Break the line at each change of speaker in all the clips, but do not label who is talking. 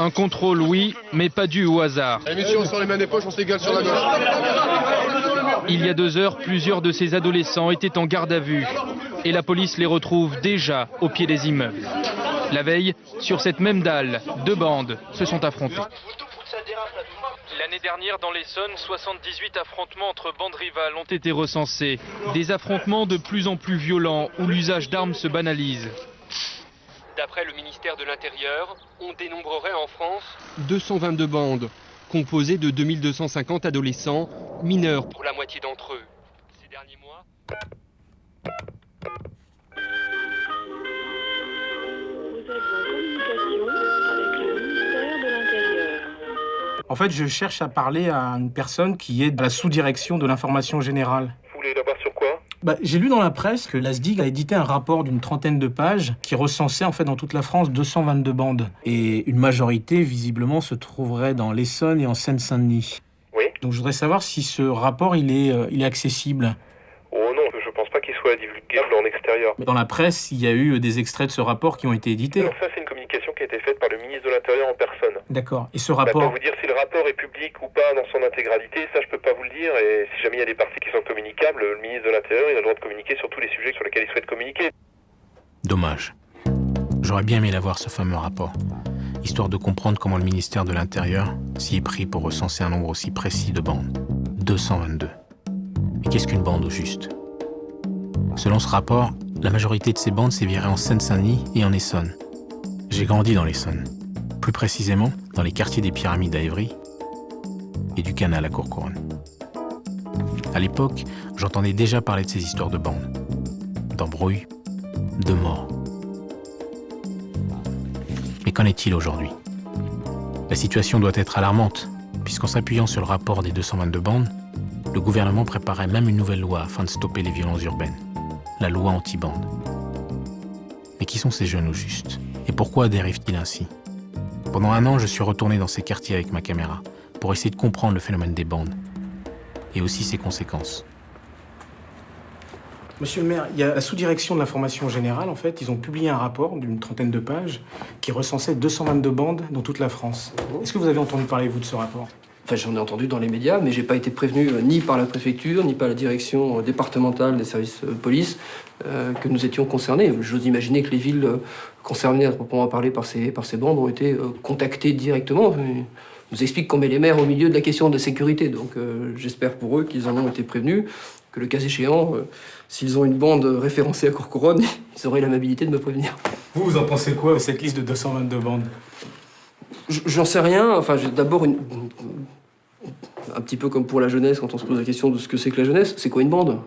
Un contrôle, oui, mais pas dû au hasard.
La mission sur les mains des poches, on s'égale sur la gauche.
Il y a 2 heures, plusieurs de ces adolescents étaient en garde à vue. Et la police les retrouve déjà au pied des immeubles. La veille, sur cette même dalle, 2 bandes se sont affrontées. L'année dernière, dans l'Essonne, 78 affrontements entre bandes rivales ont été recensés. Des affrontements de plus en plus violents où l'usage d'armes se banalise.
D'après le ministère de l'Intérieur, on dénombrerait en France
222 bandes, composées de 2250 adolescents, mineurs.
pour la moitié d'entre eux. Ces derniers mois,
Vous êtes en communication avec le ministère de l'Intérieur.
En fait, je cherche à parler à une personne qui est à la sous-direction de l'information générale.
Vous voulez l'avoir sur quoi?
J'ai lu dans la presse que la SDIG a édité un rapport d'une 30aine de pages qui recensait en fait dans toute la France 222 bandes. Et une majorité, visiblement, se trouverait dans l'Essonne et en Seine-Saint-Denis.
Oui.
Donc je voudrais savoir si ce rapport, il est accessible.
Oh non, je pense pas qu'il soit divulgable en extérieur.
Dans la presse, il y a eu des extraits de ce rapport qui ont été édités.
Alors ça, c'est une communication qui a été faite par le ministre de l'Intérieur en personne.
D'accord. Et ce
Je peux pas
rapport...
vous dire si le rapport est public ou pas dans son intégralité, ça je peux pas vous le dire. Et si jamais il y a des parties qui sont communicables, le ministre de l'Intérieur, il a le droit de communiquer sur tous les sujets sur lesquels il souhaite communiquer.
Dommage. J'aurais bien aimé l'avoir, ce fameux rapport, histoire de comprendre comment le ministère de l'Intérieur s'y est pris pour recenser un nombre aussi précis de bandes. 222. Mais qu'est-ce qu'une bande au juste? Selon ce rapport, la majorité de ces bandes séviraient en Seine-Saint-Denis et en Essonne. J'ai grandi dans l'Essonne, plus précisément dans les quartiers des Pyramides à Évry et du Canal à Courcouronnes. À l'époque, j'entendais déjà parler de ces histoires de bandes, d'embrouilles, de morts. Mais qu'en est-il aujourd'hui? La situation doit être alarmante, puisqu'en s'appuyant sur le rapport des 222 bandes, le gouvernement préparait même une nouvelle loi afin de stopper les violences urbaines, la loi anti-bande. Mais qui sont ces jeunes au juste? Et pourquoi dérivent-ils ainsi? Pendant 1 an, je suis retourné dans ces quartiers avec ma caméra pour essayer de comprendre le phénomène des bandes et aussi ses conséquences.
Monsieur le maire, il y a la sous-direction de l'information générale, en fait, ils ont publié un rapport d'une 30aine de pages qui recensait 222 bandes dans toute la France. Est-ce que vous avez entendu parler, vous, de ce rapport?
Enfin, j'en ai entendu dans les médias, mais j'ai pas été prévenu ni par la préfecture, ni par la direction départementale des services police que nous étions concernés. J'ose imaginer que les villes concernées à proprement parler par ces bandes ont été contactées directement. On nous explique qu'on met les maires au milieu de la question de sécurité, donc j'espère pour eux qu'ils en ont été prévenus, que le cas échéant, s'ils ont une bande référencée à Courcouronnes, ils auraient l'amabilité de me prévenir.
Vous en pensez quoi de cette liste de 222 bandes?
J'en sais rien. Enfin, j'ai d'abord un petit peu comme pour la jeunesse, quand on se pose la question de ce que c'est que la jeunesse, c'est quoi une bande?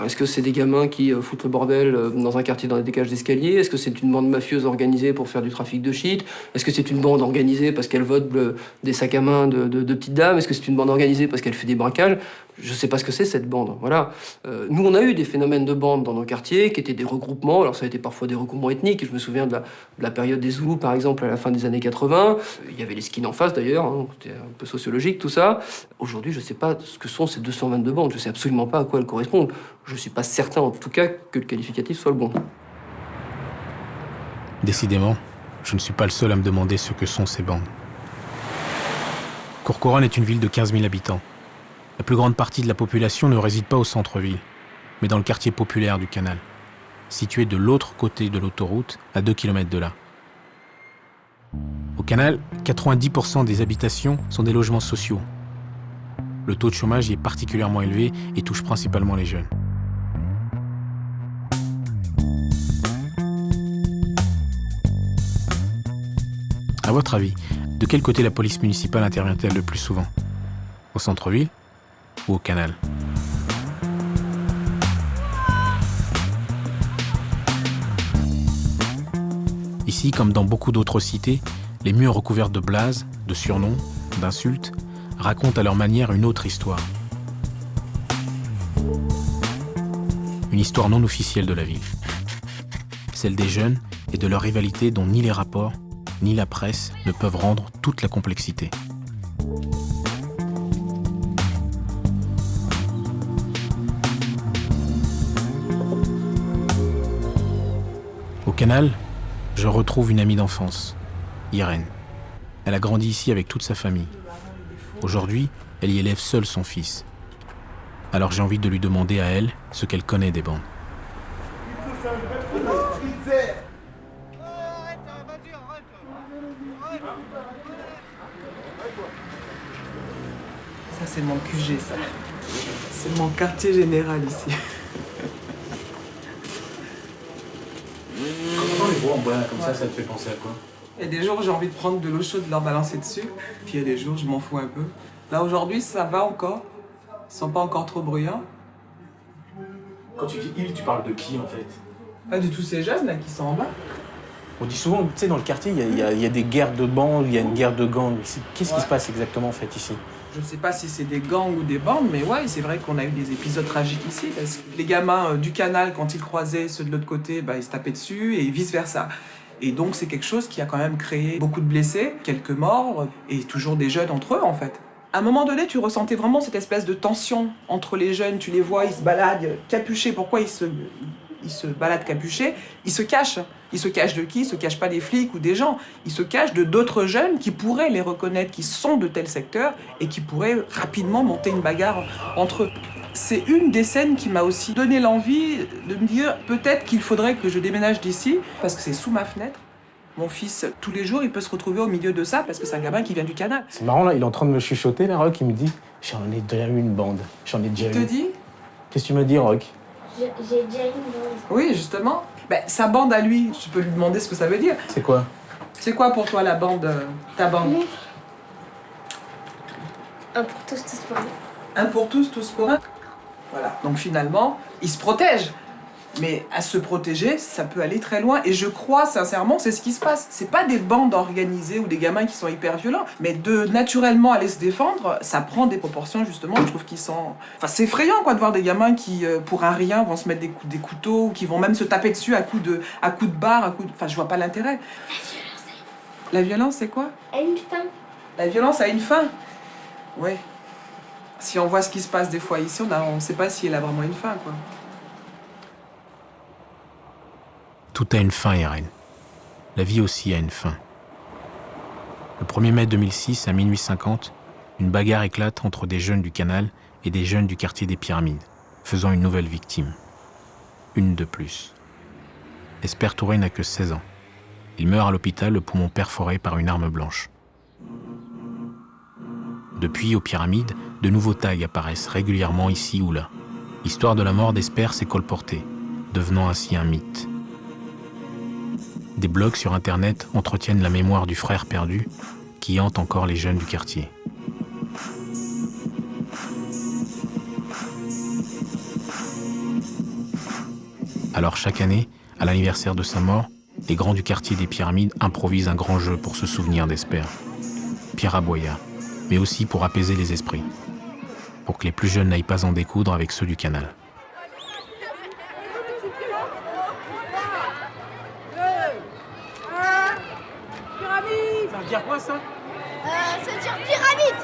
Est-ce que c'est des gamins qui foutent le bordel dans un quartier dans des cages d'escalier? Est-ce que c'est une bande mafieuse organisée pour faire du trafic de shit? Est-ce que c'est une bande organisée parce qu'elle vole des sacs à main de petites dames? Est-ce que c'est une bande organisée parce qu'elle fait des braquages? Je sais pas ce que c'est cette bande, voilà. Nous, on a eu des phénomènes de bandes dans nos quartiers qui étaient des regroupements. Alors ça a été parfois des regroupements ethniques. Je me souviens de la période des Zoulous, par exemple, à la fin des années 80. Il y avait les skins en face, d'ailleurs, hein, c'était un peu sociologique, tout ça. Aujourd'hui, je sais pas ce que sont ces 222 bandes. Je sais absolument pas à quoi elles correspondent. Je suis pas certain, en tout cas, que le qualificatif soit le bon.
Décidément, je ne suis pas le seul à me demander ce que sont ces bandes. Courcouronnes est une ville de 15 000 habitants. La plus grande partie de la population ne réside pas au centre-ville, mais dans le quartier populaire du Canal, situé de l'autre côté de l'autoroute, à 2 km de là. Au Canal, 90% des habitations sont des logements sociaux. Le taux de chômage y est particulièrement élevé et touche principalement les jeunes. À votre avis, de quel côté la police municipale intervient-elle le plus souvent? Au centre-ville ou au Canal? Ici, comme dans beaucoup d'autres cités, les murs recouverts de blazes, de surnoms, d'insultes, racontent à leur manière une autre histoire. Une histoire non officielle de la ville. Celle des jeunes et de leur rivalité dont ni les rapports, ni la presse ne peuvent rendre toute la complexité. Au Canal, je retrouve une amie d'enfance, Irène. Elle a grandi ici avec toute sa famille. Aujourd'hui, elle y élève seule son fils. Alors j'ai envie de lui demander à elle ce qu'elle connaît des bandes.
Ça, c'est mon QG, ça. C'est mon quartier général ici.
Comment les bois en bois comme ça te fait penser à quoi?
Il y a des jours où j'ai envie de prendre de l'eau chaude, de leur balancer dessus. Puis il y a des jours où je m'en fous un peu. Là, aujourd'hui, ça va encore. Ils sont pas encore trop bruyants.
Quand tu dis ils, tu parles de qui en fait?
Pas de tous ces jeunes là qui sont en bas.
On dit souvent, tu sais, dans le quartier, il y a des guerres de bandes, il y a une guerre de gangs. Qu'est-ce qui se passe exactement en fait ici?
Je ne sais pas si c'est des gangs ou des bandes, mais ouais, c'est vrai qu'on a eu des épisodes tragiques ici. Parce que les gamins du canal, quand ils croisaient ceux de l'autre côté, ils se tapaient dessus et vice-versa. Et donc c'est quelque chose qui a quand même créé beaucoup de blessés, quelques morts, et toujours des jeunes entre eux en fait. À un moment donné, tu ressentais vraiment cette espèce de tension entre les jeunes. Tu les vois, ils se baladent capuchés. Pourquoi ils se baladent capuchés? Ils se cachent. Ils se cachent de qui? Ils se cachent pas des flics ou des gens. Ils se cachent de d'autres jeunes qui pourraient les reconnaître, qui sont de tel secteur et qui pourraient rapidement monter une bagarre entre eux. C'est une des scènes qui m'a aussi donné l'envie de me dire peut-être qu'il faudrait que je déménage d'ici parce que c'est sous ma fenêtre. Mon fils, tous les jours, il peut se retrouver au milieu de ça parce que c'est un gamin qui vient du canal.
C'est marrant là, il est en train de me chuchoter là, Rock, il me dit j'en ai déjà eu une bande. J'en ai déjà eu.
Il te dit?
Qu'est-ce que tu me dis, Rock?
J'ai déjà eu une bande.
Oui, justement. Sa bande à lui, tu peux lui demander ce que ça veut dire.
C'est quoi?
C'est quoi pour toi la bande, ta bande?
Un pour tous, tous pour un.
Un pour tous, tous pour un. Voilà. Donc finalement, ils se protègent. Mais à se protéger, ça peut aller très loin. Et je crois sincèrement que c'est ce qui se passe. C'est pas des bandes organisées ou des gamins qui sont hyper violents. Mais de naturellement aller se défendre, ça prend des proportions justement, je trouve qu'ils sont... Enfin, c'est effrayant quoi de voir des gamins qui, pour un rien, vont se mettre des couteaux, ou qui vont même se taper dessus à coups de barre, à coups de... Enfin, je vois pas l'intérêt. La violence, c'est quoi?
À une fin.
La violence a une fin. Oui. Si on voit ce qui se passe des fois ici, on sait pas si elle a vraiment une fin, quoi.
Tout a une fin, Irène. La vie aussi a une fin. Le 1er mai 2006, à minuit 50, une bagarre éclate entre des jeunes du canal et des jeunes du quartier des Pyramides, faisant une nouvelle victime. Une de plus. Esper Touré n'a que 16 ans. Il meurt à l'hôpital, le poumon perforé par une arme blanche. Depuis, aux Pyramides, de nouveaux tags apparaissent régulièrement ici ou là. L'histoire de la mort d'Esper s'est colportée, devenant ainsi un mythe. Des blogs sur Internet entretiennent la mémoire du frère perdu qui hante encore les jeunes du quartier. Alors chaque année, à l'anniversaire de sa mort, les grands du quartier des Pyramides improvisent un grand jeu pour se souvenir d'Esper. Pierre Aboya, mais aussi pour apaiser les esprits, pour que les plus jeunes n'aillent pas en découdre avec ceux du canal.
Ça veut dire quoi ça?
Ça veut dire pyramide.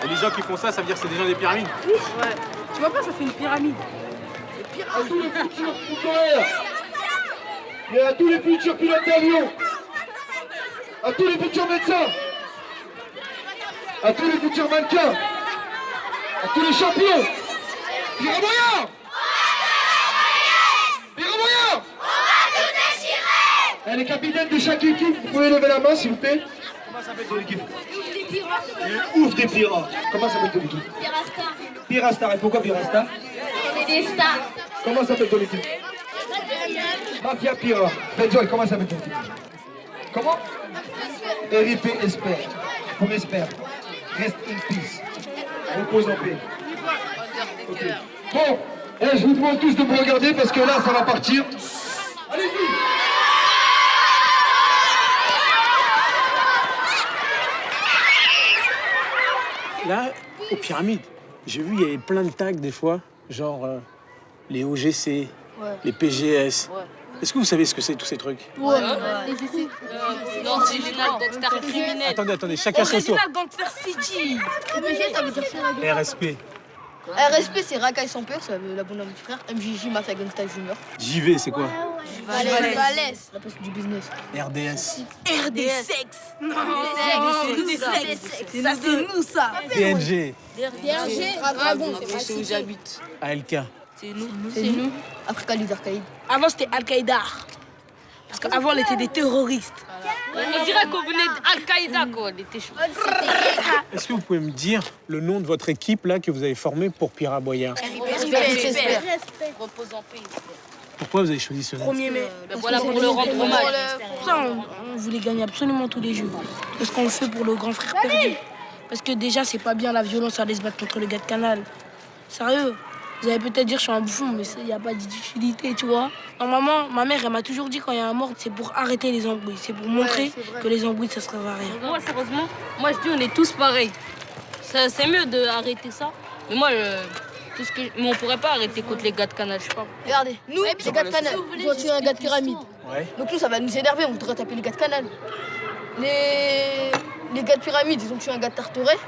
Et les gens qui font ça, ça veut dire que c'est des gens des pyramides?
Oui, ouais. Tu vois pas, ça fait une pyramide.
À tous les futurs footballeurs et à tous les futurs pilotes d'avion, à tous les futurs médecins, à tous les futurs mannequins, à tous les champions. Pierre Aboya! Pierre Aboya! Et les capitaines de chaque équipe, vous pouvez lever la main s'il vous plaît. Comment s'appelle ton équipe? Ouf des pirates. Comment s'appelle ton équipe?
Pirasta.
Pirasta. Et pourquoi Pirasta?
C'est des stars.
Comment s'appelle ton équipe? Mafia Pira. Benjoy, comment s'appelle ton équipe? Comment? RIP Esper. Pour Esper. Reste in peace. Repose en paix. Okay. Bon, je vous demande tous de me regarder parce que là, ça va partir. Allez-y!
Là, aux Pyramides, j'ai vu, il y avait plein de tags des fois, genre les OGC, les PGS.
Ouais.
Est-ce que vous savez ce que c'est tous ces trucs?
Ouais. Original Gangster Criminel.
Attendez, chacun son tour.
Original Gangster City.
RSP.
RSP, c'est Racaille sans peur, c'est la bonne du frère. MJJ, Mafia Gangsta Junior.
JV, c'est quoi?
Valès, la place du business.
RDS.
RDSex. Non, ça c'est nous ça.
DNG.
Dragon,
C'est où j'habite.
ALK.
C'est nous.
c'est nous. Africa Leader Kaïd.
Avant c'était Al-Qaïda. Parce qu'avant on était des terroristes.
On dirait qu'on venait d'Al-Qaïda quoi, on était chaud.
Est-ce que vous pouvez me dire le nom de votre équipe là que vous avez formée pour Pierre Aboya?
Repose en paix.
Pourquoi vous avez choisi ce nom?
1er mai.
Voilà pour le rendre hommage.
Ça, on voulait gagner absolument tous les jeux. Parce qu'on le fait pour le grand frère perdu. Parce que déjà, c'est pas bien la violence à aller se battre contre le gars de Canal. Sérieux. Vous allez peut-être dire que je suis un bouffon, mais il n'y a pas d'utilité, tu vois. Normalement, ma mère, elle m'a toujours dit quand il y a un mort, c'est pour arrêter les embrouilles. C'est pour montrer que les embrouilles, ça ne sert à rien.
Moi, sérieusement, moi je dis on est tous pareils. C'est mieux d'arrêter ça. Mais moi, mais on pourrait pas arrêter contre les gars de Canal, je sais pas.
Regardez, nous, les gars de Canal, ils ont tué un gars de Pyramide.
Ouais.
Donc nous, ça va nous énerver, on voudrait taper les gars de Canal. Les gars de Pyramide, ils ont tué un gars de Tartaret.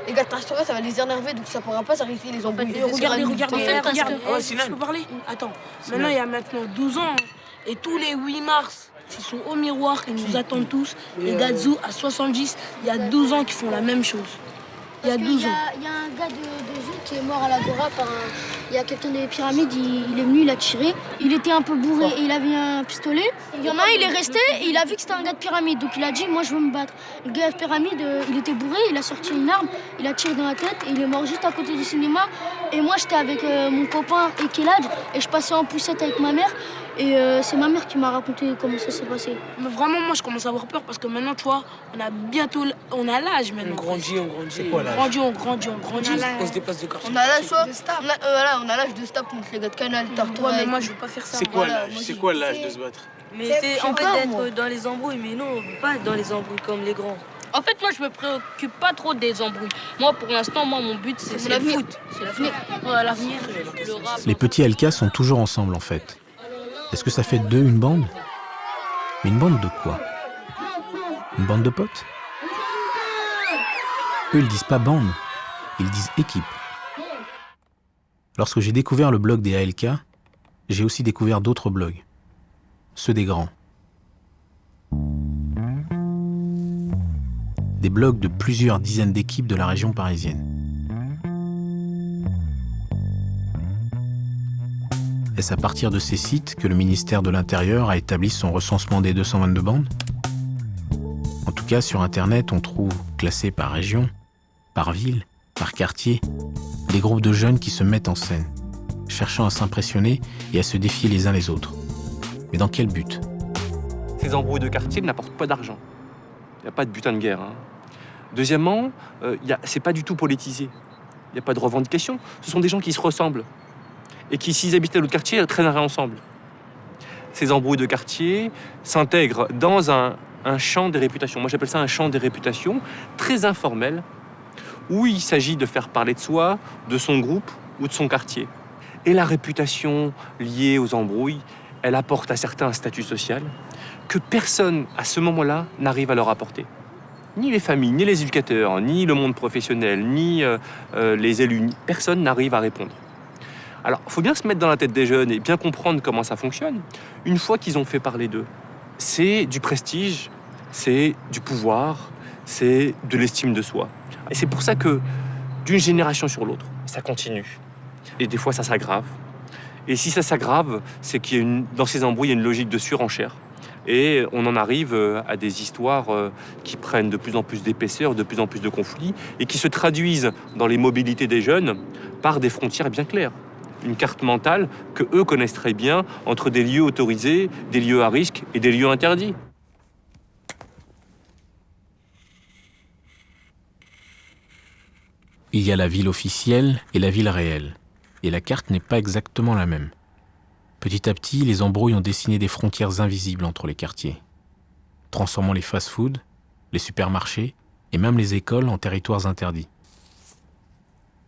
Les gars de Tartaret, ça va les énerver, donc ça pourra pas s'arrêter les embrouilles.
Regardez, regarde.
Sinan.
Je peux parler? Attends, maintenant, il y a maintenant 12 ans. Et tous les 8 mars, ils sont au miroir, ils nous attendent tous. Les gars de Zou, à 70, il y a 12 ans qui font la même chose. Il y a 12 ans.
Il y a un gars de Zou qui est mort à l'Agora par un... Il y a quelqu'un des pyramides, il est venu, il a tiré. Il était un peu bourré et il avait un pistolet. Il y en a un, il est resté et il a vu que c'était un gars de pyramide. Donc il a dit, moi je veux me battre. Le gars de pyramide, il était bourré, il a sorti une arme, il a tiré dans la tête et il est mort juste à côté du cinéma. Et moi j'étais avec mon copain et Kelad et je passais en poussette avec ma mère. Et c'est ma mère qui m'a raconté comment ça s'est passé.
Mais vraiment, moi, je commence à avoir peur parce que maintenant, tu vois, on a l'âge maintenant.
On grandit.
C'est quoi l'âge?
On grandit.
On se déplace de quartier.
On a l'âge on a l'âge de stop contre les gars de Canal, Tartaret.
Ouais, mais moi, je veux pas faire ça.
C'est quoi l'âge? C'est quoi l'âge de se battre?
Mais c'est en fait d'être dans les embrouilles, mais non, on veut pas être dans les embrouilles comme les grands. En fait, moi, je me préoccupe pas trop des embrouilles. Moi, pour l'instant, mon but, c'est le foot. C'est l'avenir. Ouais, l'avenir.
Les petits LK sont toujours ensemble en fait. Est-ce que ça fait d'eux une bande? Mais une bande de quoi? Une bande de potes? Eux, ils disent pas bande, ils disent équipe. Lorsque j'ai découvert le blog des ALK, j'ai aussi découvert d'autres blogs, ceux des grands. Des blogs de plusieurs dizaines d'équipes de la région parisienne. Est-ce à partir de ces sites que le ministère de l'Intérieur a établi son recensement des 222 bandes? En tout cas, sur Internet, on trouve, classés par région, par ville, par quartier, des groupes de jeunes qui se mettent en scène, cherchant à s'impressionner et à se défier les uns les autres. Mais dans quel but?
Ces embrouilles de quartier n'apportent pas d'argent. Il n'y a pas de butin de guerre. Deuxièmement, c'est pas du tout politisé. Il n'y a pas de revendication. Ce sont des gens qui se ressemblent. Et qui, s'ils habitaient l'autre quartier, traîneraient ensemble. Ces embrouilles de quartier s'intègrent dans un champ des réputations. Moi, j'appelle ça un champ des réputations, très informel, où il s'agit de faire parler de soi, de son groupe ou de son quartier. Et la réputation liée aux embrouilles, elle apporte à certains un statut social que personne, à ce moment-là, n'arrive à leur apporter. Ni les familles, ni les éducateurs, ni le monde professionnel, ni les élus, personne n'arrive à répondre. Alors, il faut bien se mettre dans la tête des jeunes et bien comprendre comment ça fonctionne. Une fois qu'ils ont fait parler d'eux, c'est du prestige, c'est du pouvoir, c'est de l'estime de soi. Et c'est pour ça que, d'une génération sur l'autre, ça continue. Et des fois, ça s'aggrave. Et si ça s'aggrave, c'est dans ces embrouilles, il y a une logique de surenchère. Et on en arrive à des histoires qui prennent de plus en plus d'épaisseur, de plus en plus de conflits, et qui se traduisent dans les mobilités des jeunes par des frontières bien claires. Une carte mentale que eux connaissent très bien entre des lieux autorisés, des lieux à risque et des lieux interdits.
Il y a la ville officielle et la ville réelle, et la carte n'est pas exactement la même. Petit à petit, les embrouilles ont dessiné des frontières invisibles entre les quartiers, transformant les fast-foods, les supermarchés et même les écoles en territoires interdits.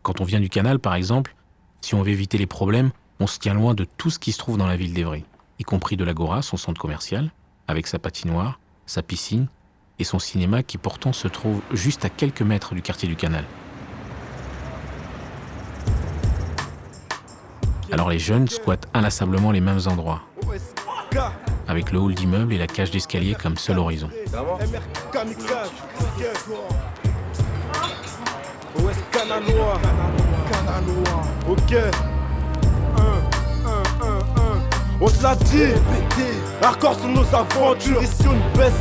Quand on vient du Canal, par exemple, si on veut éviter les problèmes, on se tient loin de tout ce qui se trouve dans la ville d'Evry, y compris de l'Agora, son centre commercial, avec sa patinoire, sa piscine et son cinéma qui pourtant se trouve juste à quelques mètres du quartier du Canal. Alors les jeunes squattent inlassablement les mêmes endroits, avec le hall d'immeuble et la cage d'escalier comme seul horizon.
Ok. On te l'a dit, hardcore sur nos aventures. Ici on ne baisse,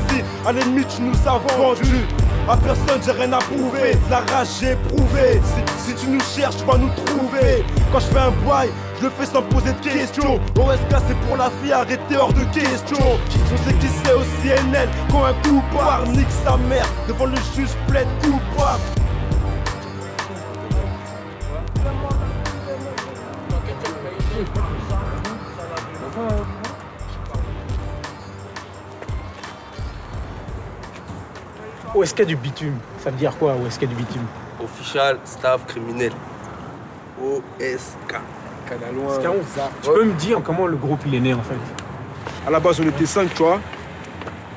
à l'ennemi tu nous as vendu. À personne j'ai rien à prouver, la rage j'ai éprouvé. Si tu nous cherches, tu vas nous trouver. Quand je fais un bail, je le fais sans poser de questions. OSK c'est pour la vie, arrêtez hors de question. On sait qui c'est au CNN, quand un coup part, nique sa mère. Devant le juge plaide coupable.
OSK du bitume, ça veut dire quoi, OSK du bitume?
Official Staff Criminel. OSK.
Scaron, tu peux me dire comment le groupe il est né en fait?
À la base on était 5, tu vois.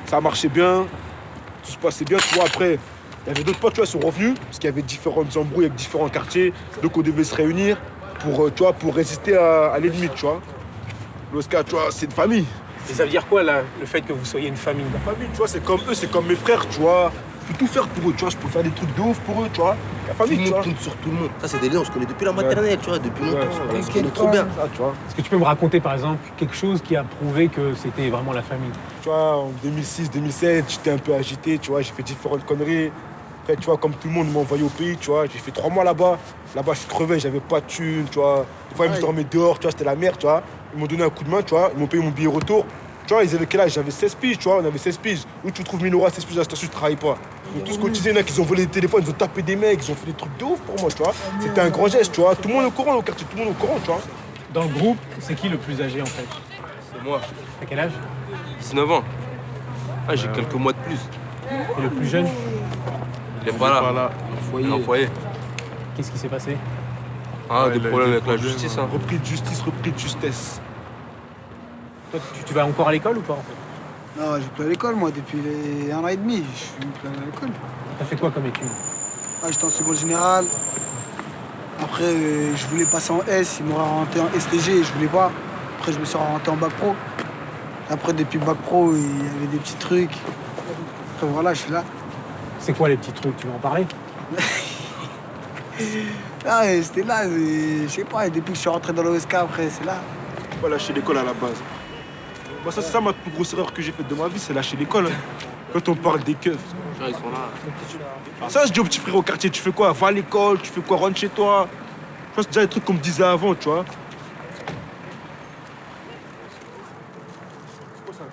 Ça marchait bien, tout se passait bien, tu vois. Après, il y avait d'autres potes, tu vois, ils sont revenus, parce qu'il y avait différentes embrouilles avec différents quartiers. Donc on devait se réunir pour, tu vois, pour résister à l'ennemi, tu vois. L'OSK, tu vois, c'est une famille.
Et ça veut dire quoi là, le fait que vous soyez une famille?
La famille, tu vois, c'est comme eux, c'est comme mes frères, tu vois. Je peux tout faire pour eux, tu vois, je peux faire des trucs de ouf pour eux, tu vois. La famille, tu vois.
Tout sur tout le monde. Ça, c'est des liens, on se connaît depuis la maternelle, tu vois, depuis longtemps. On se connaît trop bien.
Ça, tu vois.
Est-ce que tu peux me raconter par exemple quelque chose qui a prouvé que c'était vraiment la famille?
Tu vois, en 2006, 2007, j'étais un peu agité, tu vois, j'ai fait différentes conneries. Après, tu vois, comme tout le monde m'a envoyé au pays, tu vois, j'ai fait 3 mois là-bas. Là-bas, je suis crevé, j'avais pas de thunes, tu vois. Des fois, ils me dormaient dehors, tu vois, c'était la merde, tu vois. Ils m'ont donné un coup de main, tu vois, ils m'ont payé mon billet retour. Tu vois, ils avaient quel âge? J'avais 16 piges, tu vois, on avait 16 piges. Où tu trouves 1000 € à 16 piges à la station, tu travailles pas. Ils ont tous cotisé, il y en a qui ont volé des téléphones, ils ont tapé des mecs, ils ont fait des trucs de ouf pour moi, tu vois. C'était un grand geste, tu vois. Tout le monde est au courant au quartier, tout le monde est au courant, tu vois.
Dans le groupe, c'est qui le plus âgé en fait?
C'est moi.
À quel âge?
19 ans. Ah, j'ai quelques mois de plus.
Et le plus jeune?
Il est pas là. Il est en foyer.
Qu'est-ce qui s'est passé?
Ah, des problèmes avec la justice, hein.
Repris de justice, repris de justesse.
Toi, tu vas encore à l'école ou pas en fait?
Non, je vais plus à l'école, moi, depuis les 1 an et demi. Je suis plus à l'école.
T'as fait quoi comme études?
Ah, j'étais en seconde générale. Après, je voulais passer en S. Ils m'ont orienté en STG et je voulais pas. Après, je me suis orienté en bac pro. Après, depuis bac pro, il y avait des petits trucs. Après, voilà, je suis là.
C'est quoi les petits trucs? Tu veux en parler?
Ah, c'était là, je sais pas, depuis que je suis rentré dans l'OSK, après, c'est là.
J'ai pas lâché l'école à la base. Moi, ça, c'est ça ma plus grosse erreur que j'ai faite de ma vie, c'est lâcher l'école. Quand on parle des keufs.
Ils sont là.
Ça, je dis aux petits frères au quartier, tu fais quoi? Va à l'école, tu fais quoi? Rentre chez toi. Je pense que c'est déjà des trucs qu'on me disait avant, tu vois. C'est quoi ça?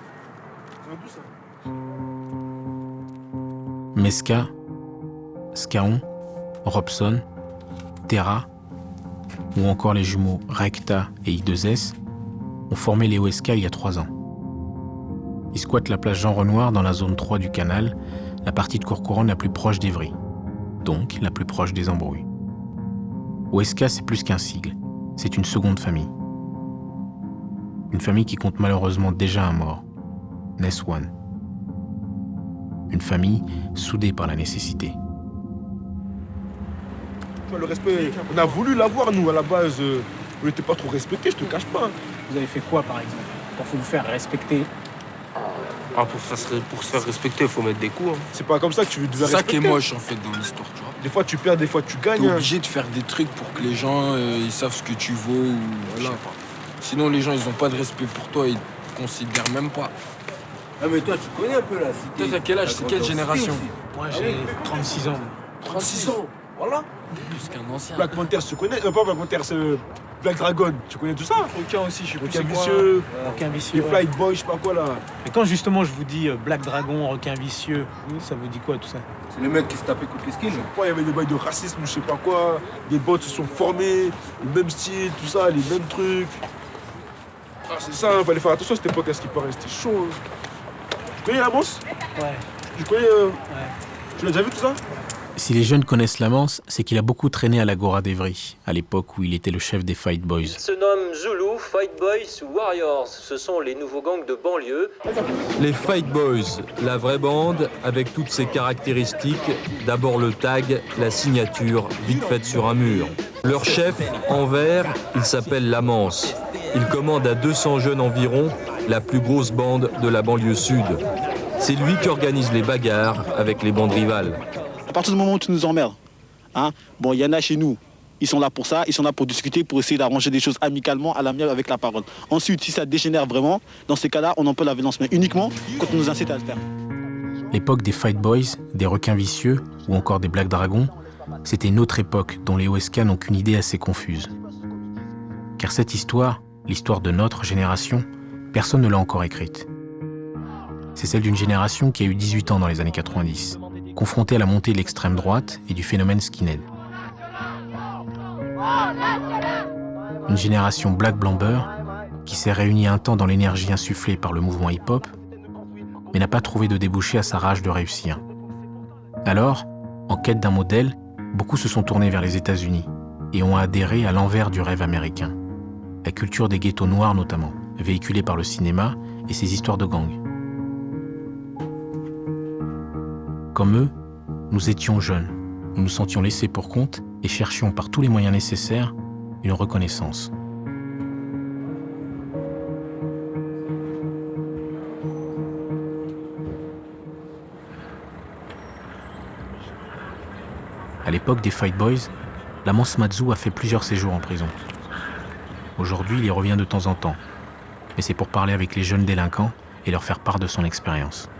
C'est un peu ça.
Meska, Scaron, Robson, Terra ou encore les jumeaux Recta et I2S ont formé les OSK il y a 3 ans. Ils squattent la place Jean Renoir dans la zone 3 du canal, la partie de Courcouronne la plus proche d'Evry, donc la plus proche des embrouilles. OSK, c'est plus qu'un sigle, c'est une seconde famille. Une famille qui compte malheureusement déjà un mort, Ness One. Une famille soudée par la nécessité.
Le respect, on a voulu l'avoir, nous, à la base. On n'était pas trop respectés, je te cache pas.
Vous avez fait quoi, par exemple, pour vous faire respecter?
Ah, pour se faire respecter, il faut mettre des coups. Hein.
C'est pas comme ça que tu veux devenir respecter.
C'est ça qui est moche, en fait, dans l'histoire, tu vois.
Des fois, tu perds, des fois, tu gagnes.
T'es obligé de faire des trucs pour que les gens ils savent ce que tu vaux. Ou, voilà. Sinon, les gens, ils ont pas de respect pour toi, ils te considèrent même pas.
Ah, mais toi, tu connais un peu la cité.
Toi, t'as quel âge? C'est quelle génération?
Moi, j'ai 36 ans.
36 ans, voilà.
Plus qu'un ancien.
Black Panther, tu connais? Pas Black Panther, c'est Black Dragon. Tu connais tout ça?
Requin aussi, je sais plus
Requin
c'est quoi.
vicieux.
Requin vicieux.
Les Flight Boy, je sais pas quoi là.
Mais quand justement je vous dis Black Dragon, requin vicieux, ça vous dit quoi tout ça?
C'est les mecs qui se tapaient contre les skins.
Il y avait des bails de racisme, je sais pas quoi. Des bots se sont formés, le même style, tout ça, les mêmes trucs. Ah, c'est ça, il fallait faire attention à cette époque, à ce qui paraît, c'était chaud. Tu connais la bosse?
Ouais.
Tu connais.
Ouais.
Tu l'as déjà vu tout ça?
Si les jeunes connaissent Lamance, c'est qu'il a beaucoup traîné à l'Agora d'Evry, à l'époque où il était le chef des Fight Boys.
Ils se nomment Zulu, Fight Boys ou Warriors. Ce sont les nouveaux gangs de banlieue.
Les Fight Boys, la vraie bande, avec toutes ses caractéristiques. D'abord le tag, la signature, vite faite sur un mur. Leur chef, en vert, il s'appelle Lamance. Il commande à 200 jeunes environ, la plus grosse bande de la banlieue sud. C'est lui qui organise les bagarres avec les bandes rivales.
À partir du moment où tu nous emmerdes, bon, il y en a chez nous, ils sont là pour ça, ils sont là pour discuter, pour essayer d'arranger des choses amicalement, à l'amiable, avec la parole. Ensuite, si ça dégénère vraiment, dans ces cas-là, on emploie la violence, mais uniquement quand on nous incite à le faire.
L'époque des Fight Boys, des requins vicieux ou encore des Black Dragons, c'était une autre époque dont les OSK n'ont qu'une idée assez confuse. Car cette histoire, l'histoire de notre génération, personne ne l'a encore écrite. C'est celle d'une génération qui a eu 18 ans dans les années 90, confrontée à la montée de l'extrême droite et du phénomène skinhead. Une génération Black Blamber qui s'est réunie un temps dans l'énergie insufflée par le mouvement hip-hop, mais n'a pas trouvé de débouché à sa rage de réussir. Alors, en quête d'un modèle, beaucoup se sont tournés vers les États-Unis et ont adhéré à l'envers du rêve américain. La culture des ghettos noirs notamment, véhiculée par le cinéma et ses histoires de gangs. Comme eux, nous étions jeunes, nous nous sentions laissés pour compte et cherchions par tous les moyens nécessaires une reconnaissance. À l'époque des Fight Boys, Lamance Mazzou a fait plusieurs séjours en prison. Aujourd'hui, il y revient de temps en temps, mais c'est pour parler avec les jeunes délinquants et leur faire part de son expérience.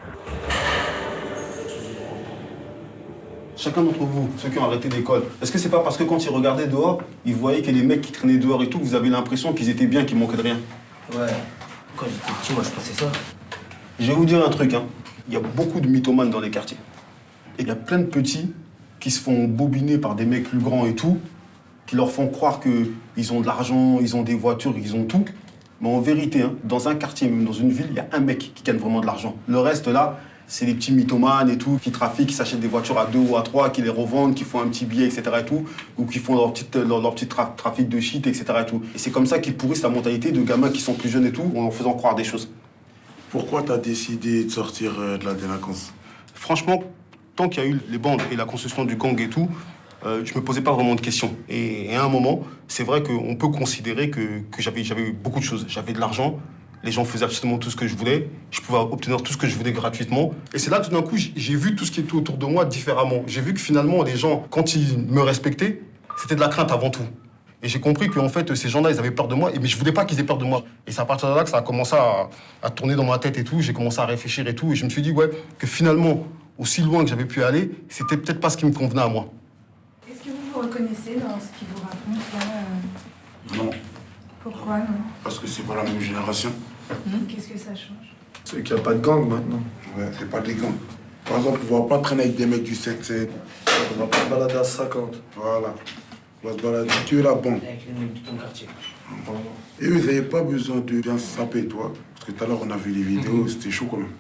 Chacun d'entre vous, ceux qui ont arrêté l'école, est-ce que c'est pas parce que quand ils regardaient dehors, ils voyaient que les mecs qui traînaient dehors et tout, vous avez l'impression qu'ils étaient bien, qu'ils manquaient de rien?
Ouais, quand j'étais petit, moi je pensais ça.
Je vais vous dire un truc, il y a beaucoup de mythomanes dans les quartiers. Et il y a plein de petits qui se font bobiner par des mecs plus grands et tout, qui leur font croire qu'ils ont de l'argent, ils ont des voitures, ils ont tout. Mais en vérité, dans un quartier, même dans une ville, il y a un mec qui gagne vraiment de l'argent. Le reste là, c'est les petits mythomanes et tout, qui trafiquent, qui s'achètent des voitures à 2 ou à 3, qui les revendent, qui font un petit billet, etc. et tout, ou qui font leur petit trafic de shit, etc. et tout. Et c'est comme ça qu'ils pourrissent la mentalité de gamins qui sont plus jeunes et tout, en leur faisant croire des choses.
Pourquoi t'as décidé de sortir de la délinquance?
Franchement, tant qu'il y a eu les bandes et la construction du gang et tout, je me posais pas vraiment de questions. Et à un moment, c'est vrai qu'on peut considérer que j'avais eu beaucoup de choses. J'avais de l'argent, les gens faisaient absolument tout ce que je voulais, je pouvais obtenir tout ce que je voulais gratuitement. Et c'est là, tout d'un coup, j'ai vu tout ce qui était autour de moi différemment. J'ai vu que finalement, les gens, quand ils me respectaient, c'était de la crainte avant tout. Et j'ai compris qu'en fait, ces gens-là, ils avaient peur de moi, mais je voulais pas qu'ils aient peur de moi. Et c'est à partir de là que ça a commencé à tourner dans ma tête et tout. J'ai commencé à réfléchir et tout. Et je me suis dit, ouais, que finalement, aussi loin que j'avais pu aller, c'était peut-être pas ce qui me convenait à moi.
Est-ce que vous vous reconnaissez dans ce qu'il vous raconte là
Non.
Pourquoi non?
Parce que c'est pas la même génération.
Qu'est-ce que ça change?
C'est qu'il n'y a pas de gang maintenant. Ouais, c'est pas des gangs. Par exemple, on va pas traîner avec des mecs du 7-7. On va pas se balader à 50. Voilà. On va se balader que la bande.
Avec les mecs de ton quartier.
Voilà. Et eux, ils n'avaient pas besoin de bien se saper, toi. Parce que tout à l'heure, on a vu les vidéos, c'était chaud quand même.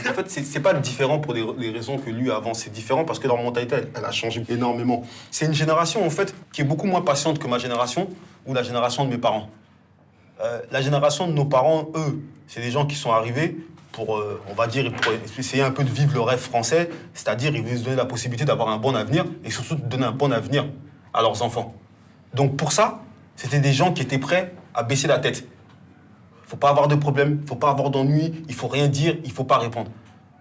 En fait, c'est pas différent pour les raisons que lui avant. C'est différent parce que leur mentalité, elle a changé énormément. C'est une génération, en fait, qui est beaucoup moins patiente que ma génération ou la génération de mes parents. La génération de nos parents, eux, c'est des gens qui sont arrivés pour, on va dire, pour essayer un peu de vivre le rêve français, c'est-à-dire ils voulaient se donner la possibilité d'avoir un bon avenir et surtout de donner un bon avenir à leurs enfants. Donc pour ça, c'était des gens qui étaient prêts à baisser la tête. Faut pas avoir de problème, faut pas avoir d'ennui, il faut rien dire, il faut pas répondre.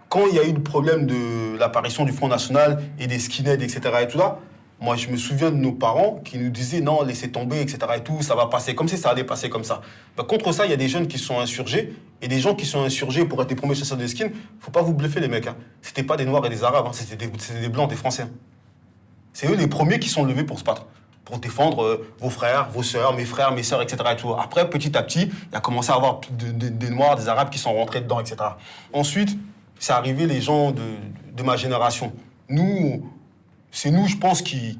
Quand il y a eu le problème de l'apparition du Front National et des skinheads, etc. et tout là, moi, je me souviens de nos parents qui nous disaient non, laissez tomber, etc. et tout, ça va passer comme si ça allait passer comme ça. Ben, contre ça, il y a des jeunes qui se sont insurgés et des gens qui sont insurgés pour être les premiers chasseurs de skins. Faut pas vous bluffer, les mecs. C'était pas des Noirs et des Arabes, c'était des Blancs, des Français. C'est eux les premiers qui sont levés pour se battre, pour défendre vos frères, vos sœurs, mes frères, mes sœurs, etc. et tout. Après, petit à petit, il y a commencé à avoir des Noirs, des Arabes qui sont rentrés dedans, etc. Ensuite, c'est arrivé les gens de ma génération. C'est nous, je pense, qui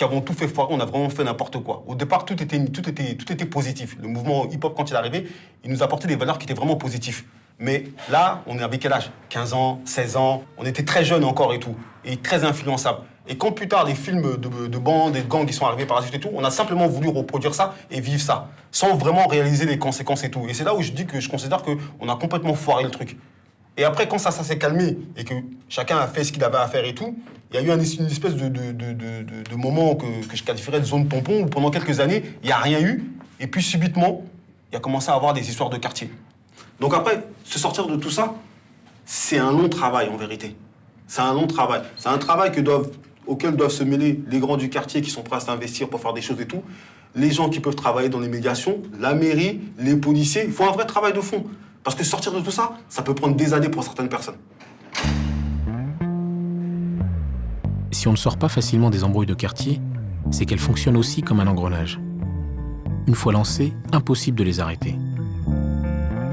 avons tout fait foirer, on a vraiment fait n'importe quoi. Au départ, tout était positif. Le mouvement hip-hop, quand il est arrivé, il nous apportait des valeurs qui étaient vraiment positives. Mais là, on est avec quel âge? 15 ans, 16 ans, on était très jeunes encore et tout, et très influençables. Et quand plus tard, les films de bandes et de gangs qui sont arrivés par la suite et tout, on a simplement voulu reproduire ça et vivre ça, sans vraiment réaliser les conséquences et tout. Et c'est là où je dis que je considère qu'on a complètement foiré le truc. Et après, quand ça s'est calmé et que chacun a fait ce qu'il avait à faire et tout, il y a eu une espèce de moment que je qualifierais de zone tampon où pendant quelques années, il n'y a rien eu. Et puis subitement, il y a commencé à avoir des histoires de quartier. Donc après, se sortir de tout ça, c'est un long travail en vérité. C'est un long travail. C'est un travail auquel doivent se mêler les grands du quartier qui sont prêts à s'investir pour faire des choses et tout, les gens qui peuvent travailler dans les médiations, la mairie, les policiers. Il faut un vrai travail de fond. Parce que sortir de tout ça, ça peut prendre des années pour certaines personnes.
Si on ne sort pas facilement des embrouilles de quartier, c'est qu'elles fonctionnent aussi comme un engrenage. Une fois lancées, impossible de les arrêter.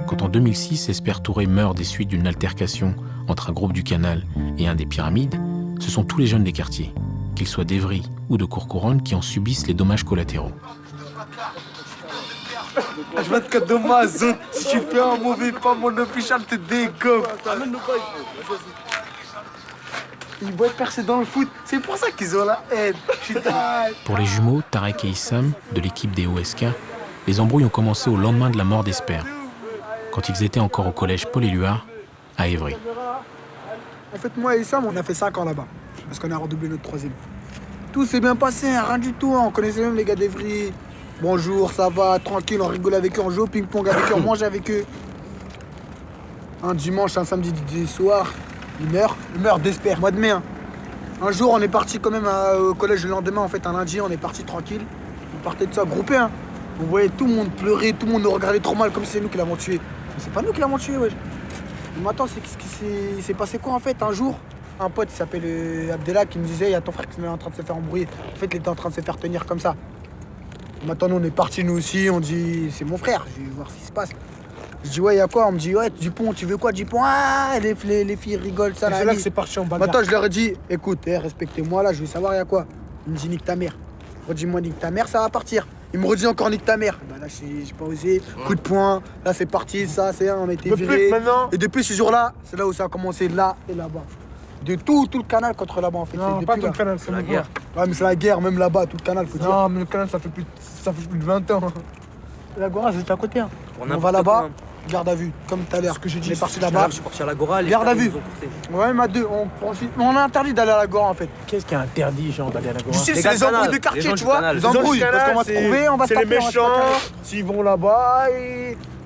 Quand en 2006, Esper Touré meurt des suites d'une altercation entre un groupe du Canal et un des Pyramides, ce sont tous les jeunes des quartiers, qu'ils soient d'Evry ou de Courcouronnes, qui en subissent les dommages collatéraux.
H24 de ma zone, si tu fais un mauvais pas, mon official te dégomme. Ils vont être percés dans le foot, c'est pour ça qu'ils ont la haine.
Pour les jumeaux, Tarek et Issam, de l'équipe des OSK, les embrouilles ont commencé au lendemain de la mort d'Esper, quand ils étaient encore au collège Paul-Éluard, à Évry.
En fait, moi et Issam, on a fait 5 ans là-bas, parce qu'on a redoublé notre 3e. Tout s'est bien passé, rien du tout, on connaissait même les gars d'Evry. Bonjour, ça va, tranquille, on rigole avec eux, on joue au ping-pong avec eux, on mange avec eux. Un dimanche, un samedi soir, il meurt d'Esper, mois de mai. Un jour, on est parti quand même au collège le lendemain, en fait, un lundi, on est parti tranquille. On partait de ça, groupé, hein. On voyait tout le monde pleurer, tout le monde nous regardait trop mal, comme si c'est nous qui l'avons tué. Mais c'est pas nous qui l'avons tué, wesh. Mais attends, il s'est passé quoi, en fait, un jour? Un pote, il s'appelle Abdellah, qui me disait, il y a ton frère qui est en train de se faire embrouiller. En fait, il était en train de se faire tenir comme ça. Maintenant, on est partis, nous aussi, on dit, c'est mon frère, je vais voir ce qui se passe. Je dis, ouais, y a quoi? On me dit, ouais, Dupont, tu veux quoi, Dupont? Ah, les filles rigolent, ça, là. C'est là que c'est parti en bagarre. Maintenant, je leur ai dit, écoute, respectez-moi, là, je veux savoir, y a quoi? Il me dit, nique ta mère. Redis-moi, nique ta mère, ça va partir. Il me redit encore, nique ta mère. Bah là, j'ai pas osé, coup de poing, là, c'est parti, ça, c'est on a été virés. Et depuis ce jour-là, c'est là où ça a commencé, là et là-bas. De tout le canal contre là-bas, en fait.
Non, pas tout le canal, c'est la guerre.
Ouais, mais c'est la guerre, même là-bas, tout le canal, faut dire.
Non, mais le canal, ça fait plus de 20 ans.
L'Agora, c'est à côté. Hein. On va là-bas, garde à vue, comme tout à l'heure. Ce que j'ai dit, on est parti là-bas.
Je suis parti à l'Agora, les
garde à vue. Ouais, mais à deux. On a interdit d'aller à l'Agora, en fait.
Qu'est-ce qui est interdit, genre, d'aller à l'Agora?
Tu sais, c'est les embrouilles de quartier, tu vois. Les embrouilles, parce qu'on va se trouver, on va se taper.
C'est les méchants. S'ils vont là-bas,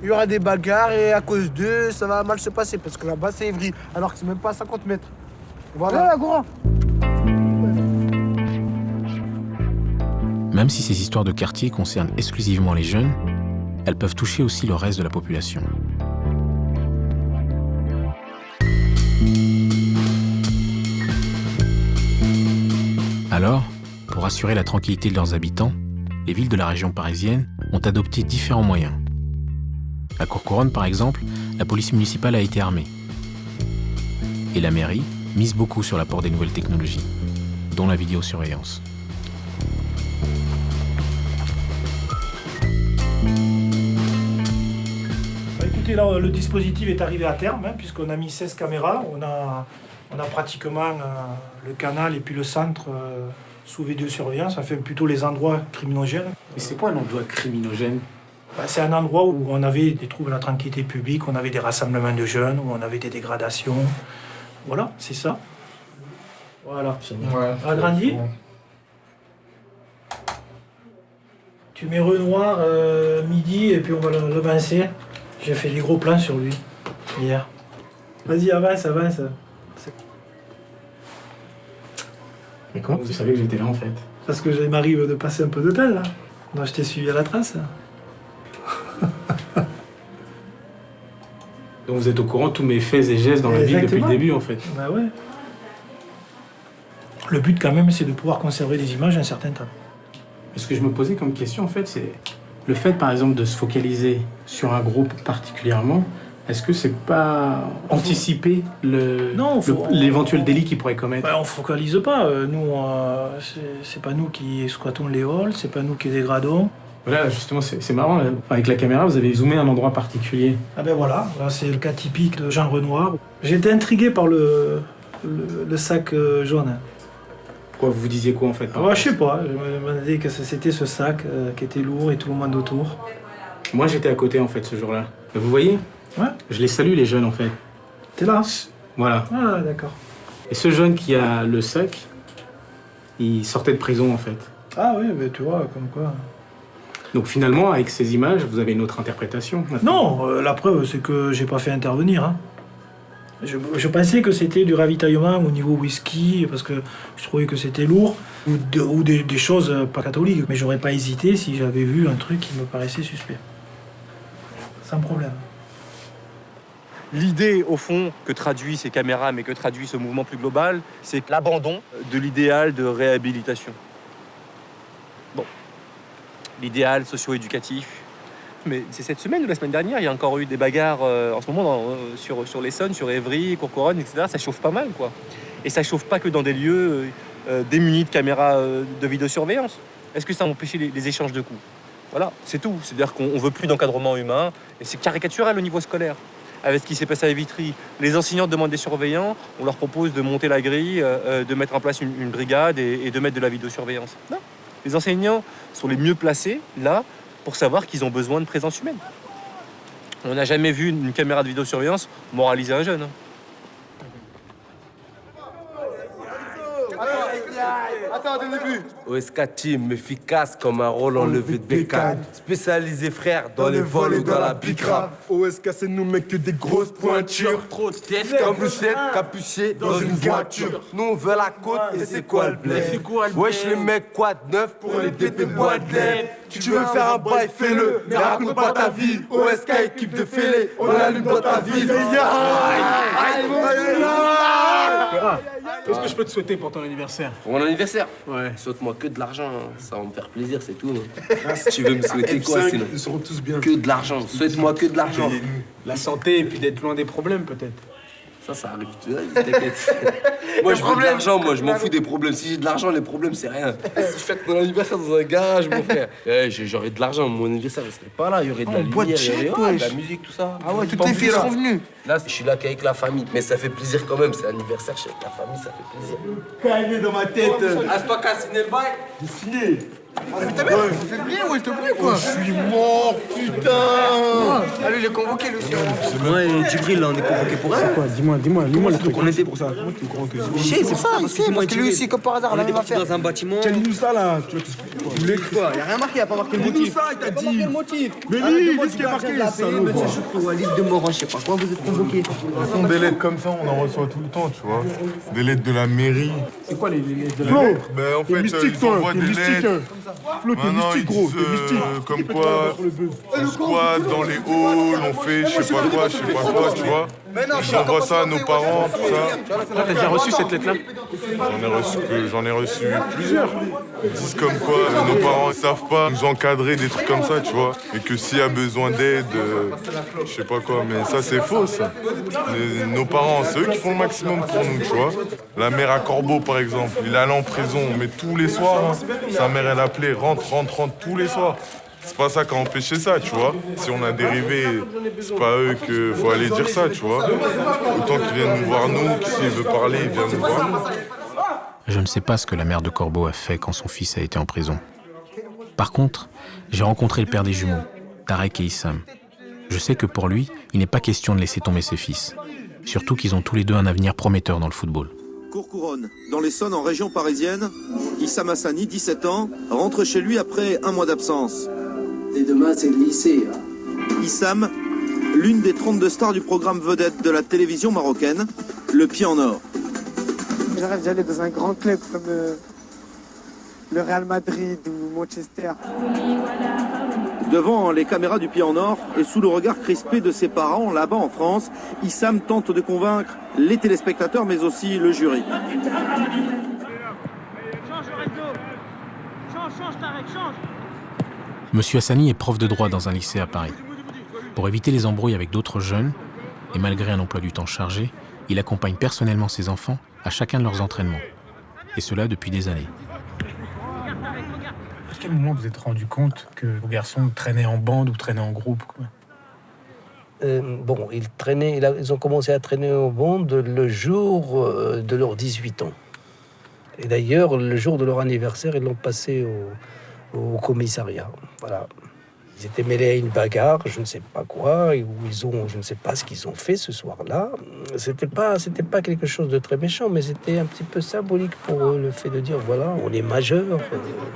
il y aura des bagarres et à cause d'eux, ça va mal se passer. Parce que là-bas, c'est Évry, alors que c'est même pas à 50 mètres.
Voilà l'Agora.
Même si ces histoires de quartier concernent exclusivement les jeunes, elles peuvent toucher aussi le reste de la population. Alors, pour assurer la tranquillité de leurs habitants, les villes de la région parisienne ont adopté différents moyens. À Courcouronnes, par exemple, la police municipale a été armée. Et la mairie mise beaucoup sur l'apport des nouvelles technologies, dont la vidéosurveillance.
Écoutez, là, le dispositif est arrivé à terme, hein, puisqu'on a mis 16 caméras. On a pratiquement le canal et puis le centre sous vidéosurveillance. Ça fait plutôt les endroits criminogènes.
Et c'est quoi un endroit criminogène?
C'est un endroit où on avait des troubles à la tranquillité publique, on avait des rassemblements de jeunes, où on avait des dégradations. Voilà, c'est ça. Voilà.
Ouais,
agrandi. Bon. Tu mets Renoir midi et puis on va l'avancer. J'ai fait des gros plans sur lui hier. Vas-y, avance.
Mais comment vous savez que j'étais là en fait?
Parce que il m'arrive de passer un peu de temps là. Donc je t'ai suivi à la trace.
Donc vous êtes au courant de tous mes faits et gestes dans la ville depuis le début en fait.
Bah ouais. Le but quand même c'est de pouvoir conserver des images un certain temps.
Ce que je me posais comme question en fait c'est le fait par exemple de se focaliser sur un groupe particulièrement, est-ce que c'est pas anticiper l'éventuel délit qu'il pourrait commettre?
On focalise pas, nous c'est pas nous qui squattons les halls, c'est pas nous qui dégradons.
Voilà, justement, c'est marrant. Là. Avec la caméra, vous avez zoomé à un endroit particulier.
Ah ben voilà, là, c'est le cas typique de Jean Renoir. J'ai été intrigué par le sac jaune.
Pourquoi vous disiez quoi en fait
Je sais pas, je me demandais que c'était ce sac qui était lourd et tout le monde autour.
Moi j'étais à côté en fait ce jour-là. Vous voyez?
Ouais.
Je les salue les jeunes en fait.
T'es là?
Voilà.
Ah d'accord.
Et ce jeune qui a le sac, il sortait de prison en fait.
Ah oui, mais tu vois, comme quoi...
Donc finalement, avec ces images, vous avez une autre interprétation.
Non, la preuve, c'est que j'ai pas fait intervenir. Hein. Je pensais que c'était du ravitaillement au niveau whisky, parce que je trouvais que c'était lourd, ou des choses pas catholiques. Mais j'aurais pas hésité si j'avais vu un truc qui me paraissait suspect. Sans problème.
L'idée, au fond, que traduit ces caméras, mais que traduit ce mouvement plus global, c'est l'abandon de l'idéal de réhabilitation. Bon. L'idéal socio-éducatif. Mais c'est cette semaine ou la semaine dernière, il y a encore eu des bagarres en ce moment sur l'Essonne, sur Évry, Courcouronnes, etc. Ça chauffe pas mal, quoi. Et ça chauffe pas que dans des lieux démunis de caméras de vidéosurveillance. Est-ce que ça a empêché les échanges de coups? Voilà, c'est tout. C'est-à-dire qu'on veut plus d'encadrement humain, et c'est caricatural au niveau scolaire. Avec ce qui s'est passé à Vitry, les enseignants demandent des surveillants, on leur propose de monter la grille, de mettre en place une brigade et de mettre de la vidéosurveillance. Non. Les enseignants sont les mieux placés, là, pour savoir qu'ils ont besoin de présence humaine. On n'a jamais vu une caméra de vidéosurveillance moraliser un jeune. Hein.
Attends, dès le début. OSK Team, efficace comme un rôle enlevé de bécane. Spécialisé, frère, dans les vols ou dans la bicrave.
OSK, c'est nous, mec, que des grosses pointures.
Trop de têtes comme Lucette, capuché dans une voiture. Nous, on veut la côte et c'est quoi le blé? Wesh, les mecs, quoi de neuf pour les DP bois de lait? Tu veux faire un bail, fais-le, mais raconte pas ta vie. OSK, équipe de fêlés, on allume dans ta vie.
Qu'est-ce que je peux te souhaiter pour ton anniversaire?
Pour mon anniversaire?
Ouais.
Souhaite-moi que de l'argent, ça va me faire plaisir, c'est tout. Si tu veux me souhaiter quoi, sinon?
Ils seront tous bien.
Que de l'argent, souhaite-moi que de l'argent.
La santé et puis d'être loin des problèmes peut-être.
Ça arrive, tu vois, t'inquiète. Moi, je veux de l'argent, moi, je m'en fous des problèmes. Si j'ai de l'argent, les problèmes, c'est rien. Si je fête mon anniversaire dans un garage, mon frère, j'aurais de l'argent, mon anniversaire, je serais pas là. Il y aurait de la lumière, il y aurait de la musique, tout ça.
Ah ouais, toutes les filles seront venues.
Là, je suis là qu'avec la famille, mais ça fait plaisir quand même. C'est l'anniversaire, je suis avec la famille, ça fait plaisir.
Calme dans ma tête.
Asse-toi qu'à signer le bail.
J'ai signé. Mais t'as bien, fais bien, ouais, s'il te plaît, quoi. Je suis mort, putain.
Allez, il est convoqué, lui aussi.
Moi et Djibril, là, on est convoqués pour rien.
Quoi, dis-moi le truc.
On était pour ça.
Je sais, c'est ça, il sait, parce que lui aussi, comme par hasard,
On
la
était
même
partis
affaire.
dans un bâtiment.
Dis-nous ça, là. Tu voulais
Quoi, il a rien marqué, il a pas marqué le
Dis-nous
motif.
ça, il t'a dit.
Marqué le motif.
Mais lui, dis ce qui est marqué, salaud.
Monsieur Choukou, à l'île de Morin, je sais pas quoi, vous êtes convoqué.
Ce sont des lettres comme ça, on en reçoit tout le temps, tu vois. Des lettres de la mairie.
C'est quoi les lettres de la
Flo,
mairie?
Ben en fait, ils envoient des lettres.
Flo, t'es mystique, gros, t'es mystique.
Comme quoi, on squatte dans les halls, on fait je sais pas quoi, tu vois. Ils envoient ça à nos parents, tout ça.
Là, t'as déjà reçu cette lettre-là?
J'en ai reçu plusieurs. Ils disent comme quoi nos parents ne savent pas nous encadrer, des trucs comme ça, tu vois. Et que s'il y a besoin d'aide, je sais pas quoi, mais ça c'est faux, ça. Nos parents, c'est eux qui font le maximum pour nous, tu vois. La mère à Corbeau, par exemple, il allait en prison, mais tous les soirs, hein, sa mère, elle appelait, rentre, tous les soirs. C'est pas ça qui a empêché ça, tu vois. Si on a dérivé, c'est pas eux qu'il faut aller dire ça, tu vois. Autant qu'ils viennent nous voir, nous, que s'il veut parler, il vient nous voir, nous.
Je ne sais pas ce que la mère de Corbeau a fait quand son fils a été en prison. Par contre, j'ai rencontré le père des jumeaux, Tarek et Issam. Je sais que pour lui, il n'est pas question de laisser tomber ses fils. Surtout qu'ils ont tous les deux un avenir prometteur dans le football.
Courcouronnes, dans l'Essonne, en région parisienne, Issam Hassani, 17 ans, rentre chez lui après un mois d'absence.
Et demain, c'est le lycée.
Issam, l'une des 32 stars du programme vedette de la télévision marocaine, Le Pied en Or.
Je rêve d'aller dans un grand club comme le Real Madrid ou Manchester.
Devant les caméras du Pied en Or et sous le regard crispé de ses parents là-bas en France, Issam tente de convaincre les téléspectateurs mais aussi le jury.
Monsieur Hassani est prof de droit dans un lycée à Paris. Pour éviter les embrouilles avec d'autres jeunes, et malgré un emploi du temps chargé, il accompagne personnellement ses enfants à chacun de leurs entraînements. Et cela depuis des années. quel moment vous êtes rendu compte que vos garçons traînaient en bande ou traînaient en groupe, quoi?
Bon, ils ont commencé à traîner en bande le jour de leurs 18 ans. Et d'ailleurs, le jour de leur anniversaire, ils l'ont passé au commissariat. Voilà. Ils étaient mêlés à une bagarre, je ne sais pas quoi, je ne sais pas ce qu'ils ont fait ce soir-là. C'était pas quelque chose de très méchant, mais c'était un petit peu symbolique pour eux, le fait de dire, voilà, on est majeur,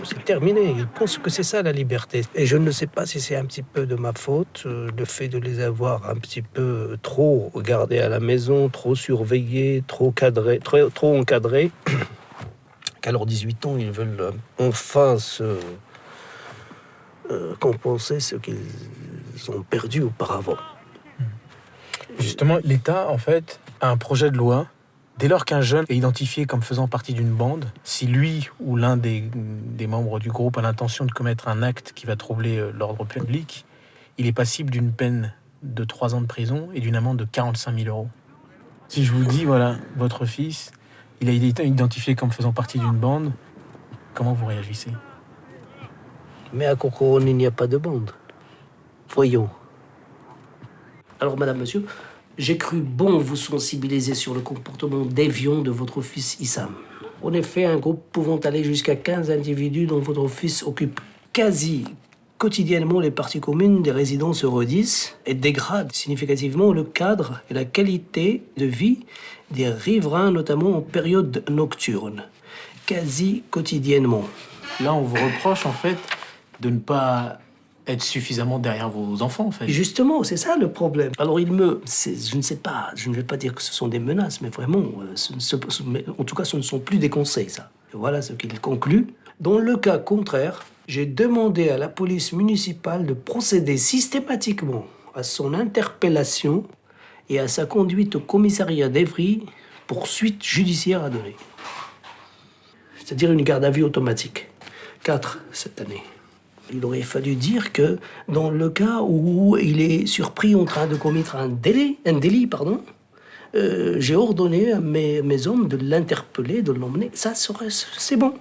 c'est terminé. Ils pensent que c'est ça la liberté. Et je ne sais pas si c'est un petit peu de ma faute, le fait de les avoir un petit peu trop gardés à la maison, trop surveillés, trop encadrés, qu'à leurs 18 ans, ils veulent enfin compenser ce qu'ils ont perdu auparavant.
Justement, l'État, en fait, a un projet de loi. Dès lors qu'un jeune est identifié comme faisant partie d'une bande, si lui ou l'un des membres du groupe a l'intention de commettre un acte qui va troubler l'ordre public, il est passible d'une peine de 3 ans de prison et d'une amende de 45 000 €. Si je vous dis, voilà, votre fils, il a été identifié comme faisant partie d'une bande, comment vous réagissez ?
Mais à Cocoron, il n'y a pas de bande. Voyons. Alors, madame, monsieur, j'ai cru bon vous sensibiliser sur le comportement déviant de votre fils Issam. En effet, un groupe pouvant aller jusqu'à 15 individus dont votre fils occupe quasi quotidiennement les parties communes des résidences Eurodis et dégrade significativement le cadre et la qualité de vie des riverains, notamment en période nocturne. Quasi quotidiennement.
Là, on vous reproche, en fait, de ne pas être suffisamment derrière vos enfants, en fait.
Justement, c'est ça le problème. Alors je ne sais pas, je ne vais pas dire que ce sont des menaces, mais vraiment, en tout cas, ce ne sont plus des conseils, ça. Et voilà ce qu'il conclut. Dans le cas contraire, j'ai demandé à la police municipale de procéder systématiquement à son interpellation et à sa conduite au commissariat d'Evry pour suite judiciaire à donner. C'est-à-dire une garde à vue automatique. 4 cette année. Il aurait fallu dire que dans le cas où il est surpris en train de commettre un délit, j'ai ordonné à mes hommes de l'interpeller, de l'emmener. Ça serait, c'est bon,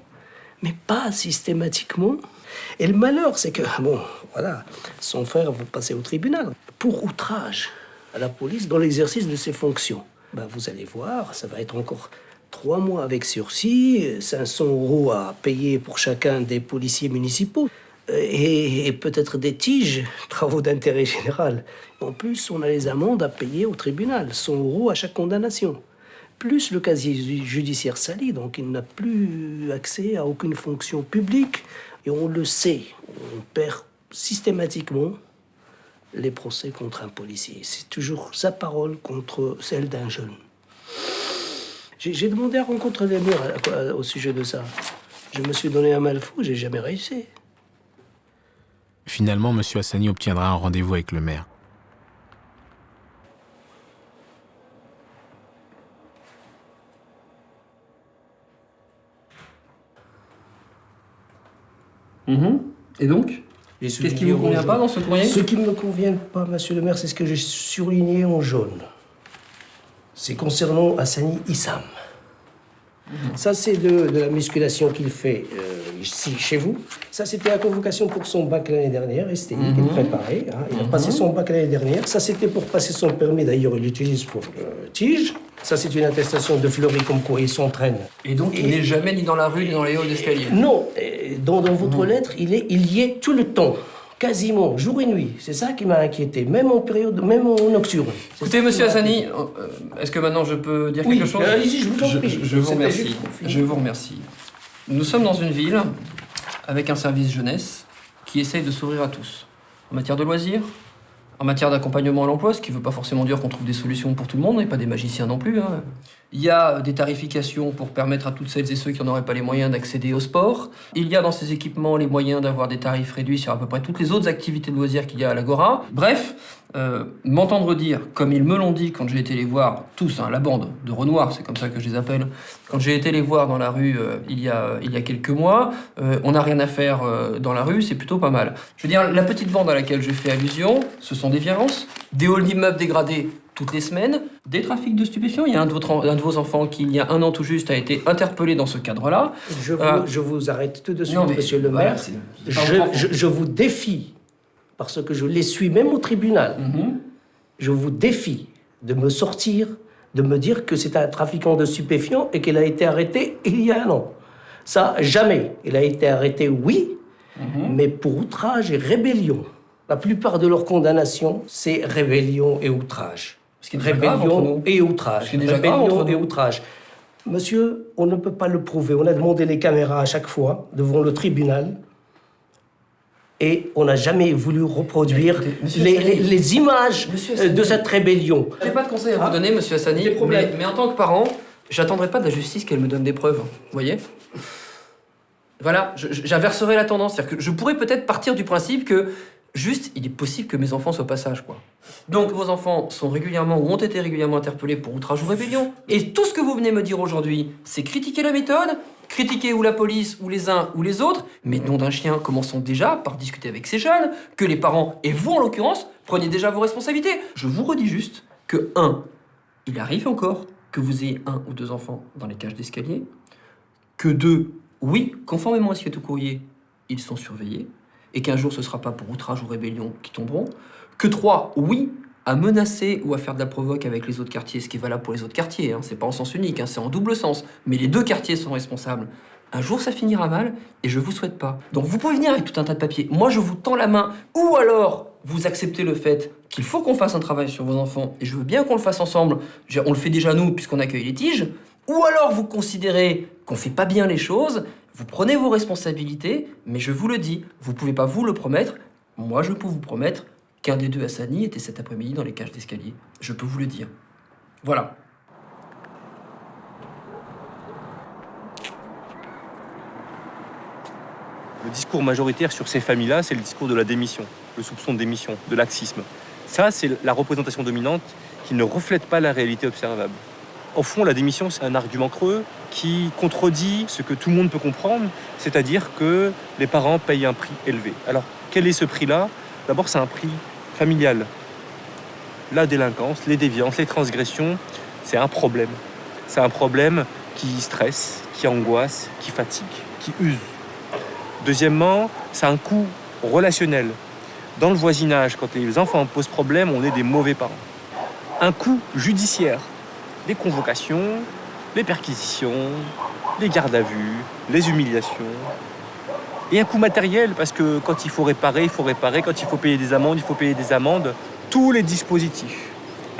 mais pas systématiquement. Et le malheur, c'est que, bon, voilà, son frère va passer au tribunal pour outrage à la police dans l'exercice de ses fonctions. Ben, vous allez voir, ça va être encore 3 mois avec sursis, 500 € à payer pour chacun des policiers municipaux. Et peut-être des tiges, travaux d'intérêt général. En plus, on a les amendes à payer au tribunal, 100 € à chaque condamnation. Plus le casier judiciaire sali, donc il n'a plus accès à aucune fonction publique. Et on le sait, on perd systématiquement les procès contre un policier. C'est toujours sa parole contre celle d'un jeune. J'ai demandé à rencontrer les murs au sujet de ça. Je me suis donné un mal fou, j'ai jamais réussi.
Finalement, M. Hassani obtiendra un rendez-vous avec le maire.
Et donc ? Qu'est-ce qui ne vous convient pas dans ce courrier ?
Ce qui ne me convient pas, monsieur le maire, c'est ce que j'ai souligné en jaune. C'est concernant Hassani Issam. Ça, c'est de la musculation qu'il fait ici, chez vous. Ça, c'était la convocation pour son bac l'année dernière, STI, qu'il préparait. Hein. Il a passé son bac l'année dernière. Ça, c'était pour passer son permis. D'ailleurs, il l'utilise pour tige. Ça, c'est une attestation de Fleury, comme quoi il s'entraîne.
Et donc, il n'est jamais ni dans la rue, ni dans les halls d'escalier ?
Non. Dans votre lettre, il y est tout le temps. Quasiment, jour et nuit. C'est ça qui m'a inquiété, même en nocturne.
Écoutez, monsieur Hassani, est-ce que maintenant je peux dire quelque chose ?
Allez-y, je vous en prie.
Je vous remercie. Je vous remercie. Nous sommes dans une ville avec un service jeunesse qui essaye de s'ouvrir à tous. En matière de loisirs, en matière d'accompagnement à l'emploi, ce qui ne veut pas forcément dire qu'on trouve des solutions pour tout le monde, et pas des magiciens non plus. Hein. Il y a des tarifications pour permettre à toutes celles et ceux qui n'en auraient pas les moyens d'accéder au sport. Il y a dans ces équipements les moyens d'avoir des tarifs réduits sur à peu près toutes les autres activités de loisirs qu'il y a à l'Agora. Bref, m'entendre dire, comme ils me l'ont dit quand j'ai été les voir, tous, hein, la bande de Renoir, c'est comme ça que je les appelle, quand j'ai été les voir dans la rue il y a quelques mois, on n'a rien à faire dans la rue, c'est plutôt pas mal. Je veux dire, la petite bande à laquelle je fais allusion, ce sont des violences, des halls d'immeubles dégradés toutes les semaines, des trafics de stupéfiants. Il y a un de vos enfants qui, il y a 1 an tout juste, a été interpellé dans ce cadre-là.
Je vous arrête tout de suite, monsieur le maire. Je vous défie, parce que je les suis même au tribunal, je vous défie de me sortir, de me dire que c'est un trafiquant de stupéfiants et qu'il a été arrêté il y a 1 an. Ça, jamais. Il a été arrêté, oui, mais pour outrage et rébellion. La plupart de leurs condamnations, c'est rébellion et outrage. Rébellion et outrage. Rébellion et outrage. Monsieur, on ne peut pas le prouver. On a demandé les caméras à chaque fois devant le tribunal et on n'a jamais voulu reproduire les images de cette rébellion.
Je n'ai pas de conseils à vous donner, monsieur Hassani, mais en tant que parent, j'attendrai pas de la justice qu'elle me donne des preuves. Vous voyez ? Voilà, j'inverserai la tendance. C'est-à-dire que je pourrais peut-être partir du principe que juste, il est possible que mes enfants soient pas sages, quoi. Donc, vos enfants sont régulièrement ou ont été régulièrement interpellés pour outrage ou rébellion. Et tout ce que vous venez me dire aujourd'hui, c'est critiquer la méthode, critiquer ou la police, ou les uns, ou les autres. Mais nom d'un chien, commençons déjà par discuter avec ces jeunes, que les parents, et vous en l'occurrence, preniez déjà vos responsabilités. Je vous redis juste que, 1, il arrive encore que vous ayez 1 ou 2 enfants dans les cages d'escalier. Que 2, oui, conformément à ce qui est au courrier, ils sont surveillés. Et qu'un jour ce ne sera pas pour outrage ou rébellion qui tomberont. Que 3, oui, à menacer ou à faire de la provoque avec les autres quartiers, ce qui est valable pour les autres quartiers, hein, c'est pas en sens unique, hein, c'est en double sens, mais les 2 quartiers sont responsables. Un jour ça finira mal, et je vous souhaite pas. Donc vous pouvez venir avec tout un tas de papiers, moi je vous tends la main, ou alors vous acceptez le fait qu'il faut qu'on fasse un travail sur vos enfants, et je veux bien qu'on le fasse ensemble, on le fait déjà nous puisqu'on accueille les tiges, ou alors vous considérez qu'on fait pas bien les choses. Vous prenez vos responsabilités, mais je vous le dis, vous pouvez pas vous le promettre. Moi, je peux vous promettre qu'un des 2 Hassani était cet après-midi dans les cages d'escalier. Je peux vous le dire. Voilà.
Le discours majoritaire sur ces familles-là, c'est le discours de la démission, le soupçon de démission, de laxisme. Ça, c'est la représentation dominante qui ne reflète pas la réalité observable. Au fond, la démission, c'est un argument creux qui contredit ce que tout le monde peut comprendre, c'est-à-dire que les parents payent un prix élevé. Alors, quel est ce prix-là ? D'abord, c'est un prix familial. La délinquance, les déviances, les transgressions, c'est un problème. C'est un problème qui stresse, qui angoisse, qui fatigue, qui use. Deuxièmement, c'est un coût relationnel. Dans le voisinage, quand les enfants posent problème, on est des mauvais parents. Un coût judiciaire. Les convocations, les perquisitions, les gardes à vue, les humiliations. Et un coût matériel, parce que quand il faut réparer, il faut réparer. Quand il faut payer des amendes, il faut payer des amendes. Tous les dispositifs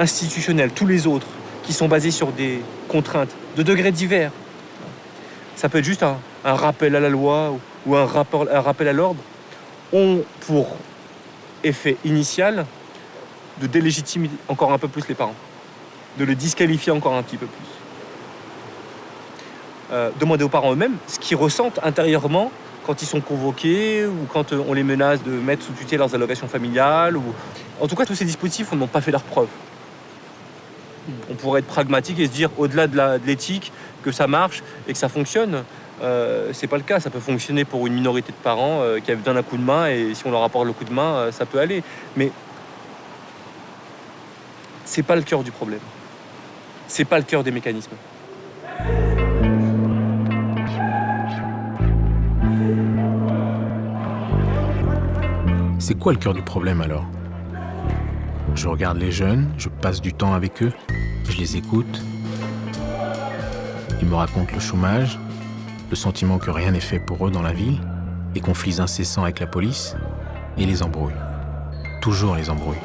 institutionnels, tous les autres, qui sont basés sur des contraintes de degrés divers. Ça peut être juste un rappel à la loi ou un rappel à l'ordre, ont pour effet initial de délégitimer encore un peu plus les parents, de les disqualifier encore un petit peu plus. Demandez aux parents eux-mêmes ce qu'ils ressentent intérieurement quand ils sont convoqués ou quand on les menace de mettre sous tutelle leurs allocations familiales. En tout cas, tous ces dispositifs n'ont pas fait leur preuve. On pourrait être pragmatique et se dire, au-delà de l'éthique, que ça marche et que ça fonctionne. C'est pas le cas. Ça peut fonctionner pour une minorité de parents qui a besoin d'un coup de main, et si on leur apporte le coup de main, ça peut aller. Mais c'est pas le cœur du problème. C'est pas le cœur des mécanismes.
C'est quoi le cœur du problème alors ? Je regarde les jeunes, je passe du temps avec eux, je les écoute. Ils me racontent le chômage, le sentiment que rien n'est fait pour eux dans la ville, les conflits incessants avec la police et les embrouilles. Toujours les embrouilles.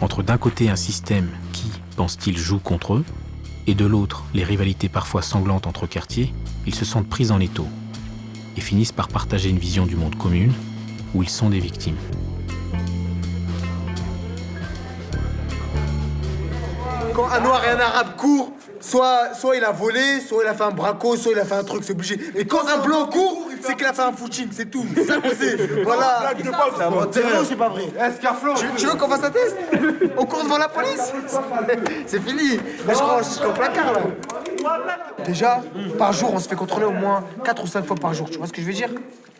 Entre d'un côté un système qui, pense-t-il, joue contre eux, et de l'autre les rivalités parfois sanglantes entre quartiers, ils se sentent pris en étau et finissent par partager une vision du monde commune où ils sont des victimes.
Quand un noir et un arabe courent, soit il a volé, soit il a fait un braco, soit il a fait un truc, c'est obligé. Et quand un blanc court, c'est qu'il a fait un footing, c'est tout. C'est ça qu'on sait. Voilà. C'est vrai ou c'est pas vrai? Tu veux qu'on fasse un test? On court devant la police? C'est fini. Là, je suis au placard, là. Déjà, par jour, on se fait contrôler au moins 4 ou 5 fois par jour. Tu vois ce que je veux dire?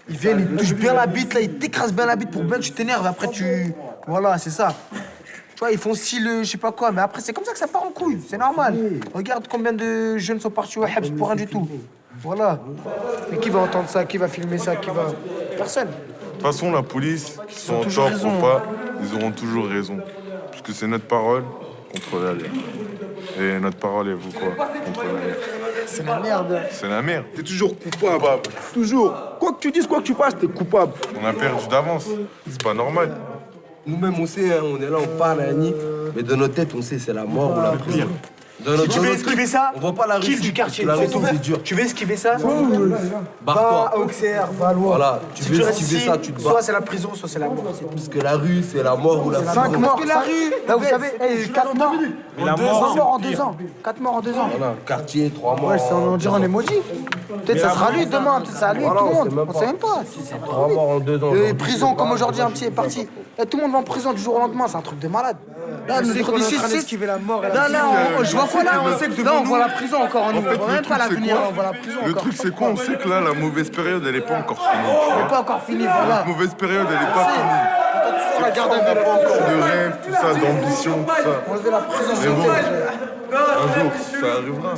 Ils viennent, ils touchent bien la bite, là, ils t'écrasent bien la bite pour bien que tu t'énerves. Après, voilà, c'est ça. Tu vois, ils font style, je sais pas quoi, mais après, c'est comme ça que ça part en couille. C'est normal. Regarde combien de jeunes sont partis au Habs pour rien du tout. Voilà. Mais qui va entendre ça? Qui va filmer ça? Personne.
De toute façon, la police, qu'ils sont en tort ou pas, ils auront toujours raison. Parce que c'est notre parole contre la loi. Et notre parole, elle vaut quoi contre la loi?
C'est la merde.
C'est la merde.
T'es toujours coupable. Toujours. Quoi que tu dises, quoi que tu fasses, t'es coupable.
On a perdu d'avance. C'est pas normal.
Nous-mêmes, on sait, hein, on est là, on parle, Annie, mais dans notre tête, on sait c'est la mort ou la prison.
Tu veux esquiver ça?
On voit pas la rue.
Kiff du quartier,
la rue,
c'est tout.
c'est dur.
Tu veux esquiver ça?
Barre-toi.
Va à Auxerre, va à Loire.
Voilà, tu veux esquiver ça, tu te bats.
Soit c'est la prison, soit c'est la mort.
Parce que la rue, c'est la mort ou la prison.
5 morts, la rue. Là, vous savez, 4 morts.
Mais la
4
mort,
morts en 2 ans. 4 morts en 2 ans.
Voilà, quartier, 3 morts.
Ouais, on dirait un emoji. Peut-être ça sera lui demain, peut-être ça sera lui, tout le monde. On sait même pas.
3 morts en 2 ans.
Et prison, comme aujourd'hui, un petit est parti. Et tout le monde va en prison du jour au lendemain, c'est un truc de malade. Là, nous d'ici, c'est la mort. Là, je vois pas là, on voit la prison encore en nous. On voit même pas l'avenir, on voit la prison encore.
Le truc, c'est quoi? On sait que là, la mauvaise période, elle est pas encore finie.
Elle est pas encore finie, voilà.
La mauvaise période, elle est pas finie.
La garde à vue,
pas encore de rêve, tout ça, d'ambition, tout ça.
On veut la prison.
Mais bon, un jour, ça arrivera.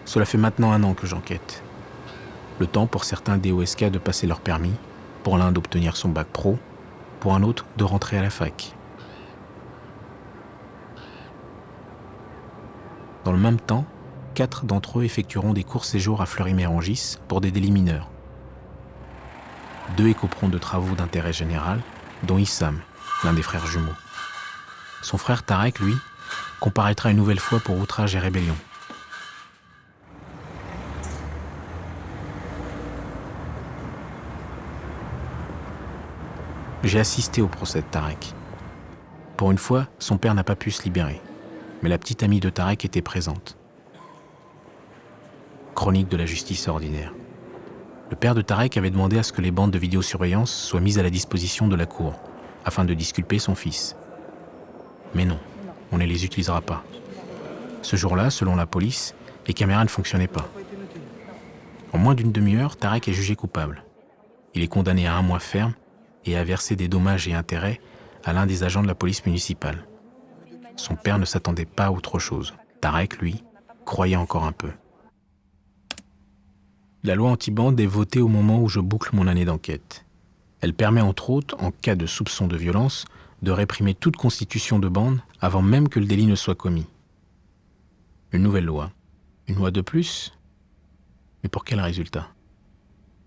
Cela fait maintenant 1 an que j'enquête. Le temps pour certains DOSK de passer leur permis, pour l'un d'obtenir son bac pro, pour un autre de rentrer à la fac. Dans le même temps, 4 d'entre eux effectueront des courts séjours à Fleury-Mérangis pour des délits mineurs. 2 écoperont de travaux d'intérêt général, dont Issam, l'un des frères jumeaux. Son frère Tarek, lui, comparaîtra une nouvelle fois pour outrage et rébellion. J'ai assisté au procès de Tarek. Pour une fois, son père n'a pas pu se libérer, mais la petite amie de Tarek était présente. Chronique de la justice ordinaire. Le père de Tarek avait demandé à ce que les bandes de vidéosurveillance soient mises à la disposition de la cour, afin de disculper son fils. Mais non, on ne les utilisera pas. Ce jour-là, selon la police, les caméras ne fonctionnaient pas. En moins d'une demi-heure, Tarek est jugé coupable. Il est condamné à 1 mois ferme et a versé des dommages et intérêts à l'un des agents de la police municipale. Son père ne s'attendait pas à autre chose. Tarek, lui, croyait encore un peu. La loi anti-bande est votée au moment où je boucle mon année d'enquête. Elle permet entre autres, en cas de soupçon de violence, de réprimer toute constitution de bande avant même que le délit ne soit commis. Une nouvelle loi. Une loi de plus? Mais pour quel résultat?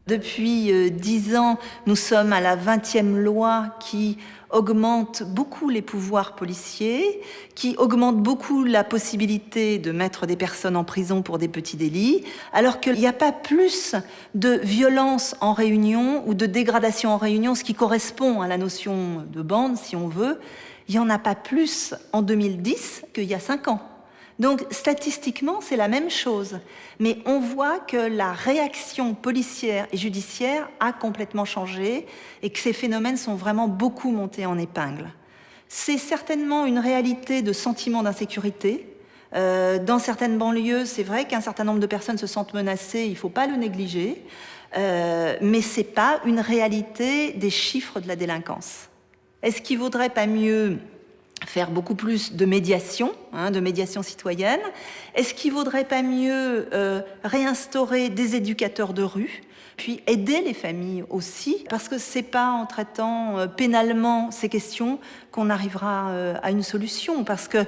Depuis 10 ans, nous sommes à la 20e loi qui augmente beaucoup les pouvoirs policiers, qui augmente beaucoup la possibilité de mettre des personnes en prison pour des petits délits, alors qu'il n'y a pas plus de violence en réunion ou de dégradation en réunion, ce qui correspond à la notion de bande, si on veut. Il n'y en a pas plus en 2010 qu'il y a 5 ans. Donc, statistiquement, c'est la même chose. Mais on voit que la réaction policière et judiciaire a complètement changé et que ces phénomènes sont vraiment beaucoup montés en épingle. C'est certainement une réalité de sentiment d'insécurité. Dans certaines banlieues, c'est vrai qu'un certain nombre de personnes se sentent menacées, il ne faut pas le négliger. Mais ce n'est pas une réalité des chiffres de la délinquance. Est-ce qu'il ne vaudrait pas mieux faire beaucoup plus de médiation citoyenne? Est-ce qu'il ne vaudrait pas mieux réinstaurer des éducateurs de rue, puis aider les familles aussi? Parce que ce n'est pas en traitant pénalement ces questions qu'on arrivera à une solution. Parce que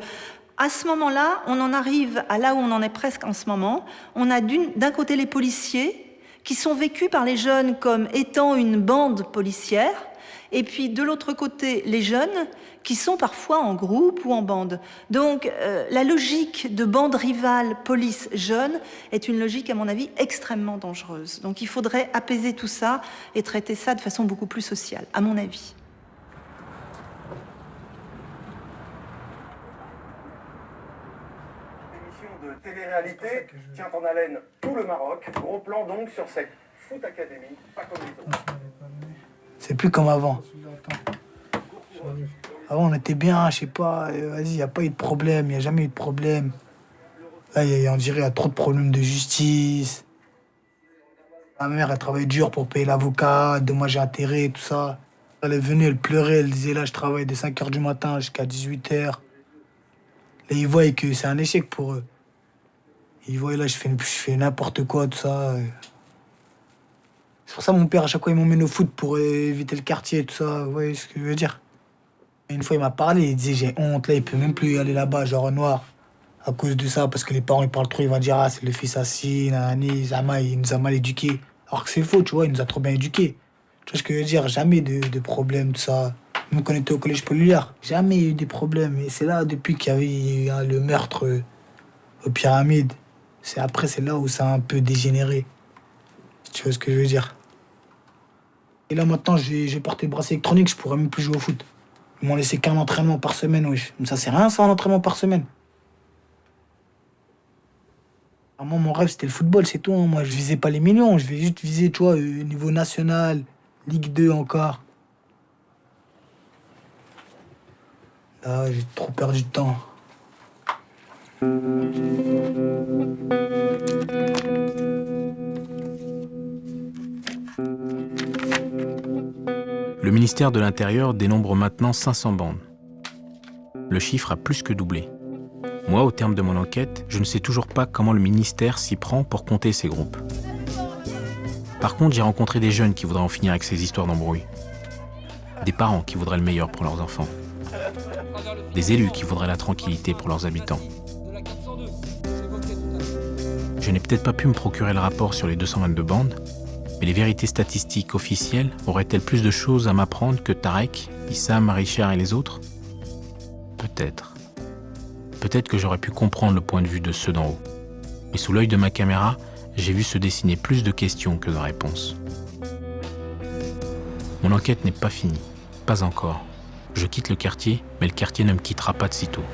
à ce moment-là, on en arrive à là où on en est presque en ce moment. On a d'un côté les policiers qui sont vécus par les jeunes comme étant une bande policière, et puis de l'autre côté, les jeunes qui sont parfois en groupe ou en bande. Donc la logique de bande rivale police-jeune est une logique, à mon avis, extrêmement dangereuse. Donc il faudrait apaiser tout ça et traiter ça de façon beaucoup plus sociale, à mon avis.
émission de télé-réalité tient en haleine tout le Maroc. Gros plan donc sur cette Foot Academy, pas comme les autres.
C'est plus comme avant. Avant, on était bien, je sais pas, vas-y, il n'y a pas eu de problème, il n'y a jamais eu de problème. Là, on dirait qu'il y a trop de problèmes de justice. Ma mère, elle travaille dur pour payer l'avocat, dommages et intérêts, tout ça. Elle est venue, elle pleurait, elle disait là, je travaille de 5h du matin jusqu'à 18h. Là, ils voient que c'est un échec pour eux. Ils voient là, je fais n'importe quoi, tout ça. C'est pour ça mon père, à chaque fois, il m'emmène au foot pour éviter le quartier, tout ça. Vous voyez ce que je veux dire? Une fois, il m'a parlé, il disait j'ai honte, là, il peut même plus aller là-bas, genre au noir. À cause de ça, parce que les parents, ils parlent trop, ils vont dire ah, c'est le fils assis, nanani, Zama, il nous a mal éduqués. Alors que c'est faux, tu vois, il nous a trop bien éduqués. Tu vois ce que je veux dire? Jamais de problème, tout ça. Même quand on était au collège populaire, jamais eu des problèmes. Et c'est là, depuis qu'il y avait le meurtre aux pyramides, c'est là où ça a un peu dégénéré. Tu vois ce que je veux dire? Et là, maintenant, j'ai porté le bracelet électronique, je pourrais même plus jouer au foot. Ils m'ont laissé qu'un entraînement par semaine, wesh. Mais ça, c'est rien, ça, un entraînement par semaine. Alors moi, mon rêve, c'était le football, c'est tout. Hein. Moi, je visais pas les millions, je vais juste viser, tu vois, niveau national, Ligue 2 encore. Là, j'ai trop perdu de temps.
Le ministère de l'Intérieur dénombre maintenant 500 bandes. Le chiffre a plus que doublé. Moi, au terme de mon enquête, je ne sais toujours pas comment le ministère s'y prend pour compter ces groupes. Par contre, j'ai rencontré des jeunes qui voudraient en finir avec ces histoires d'embrouilles. Des parents qui voudraient le meilleur pour leurs enfants. Des élus qui voudraient la tranquillité pour leurs habitants. Je n'ai peut-être pas pu me procurer le rapport sur les 222 bandes, mais les vérités statistiques officielles auraient-elles plus de choses à m'apprendre que Tarek, Issam, Richard et les autres? Peut-être. Peut-être que j'aurais pu comprendre le point de vue de ceux d'en haut. Mais sous l'œil de ma caméra, j'ai vu se dessiner plus de questions que de réponses. Mon enquête n'est pas finie. Pas encore. Je quitte le quartier, mais le quartier ne me quittera pas de sitôt.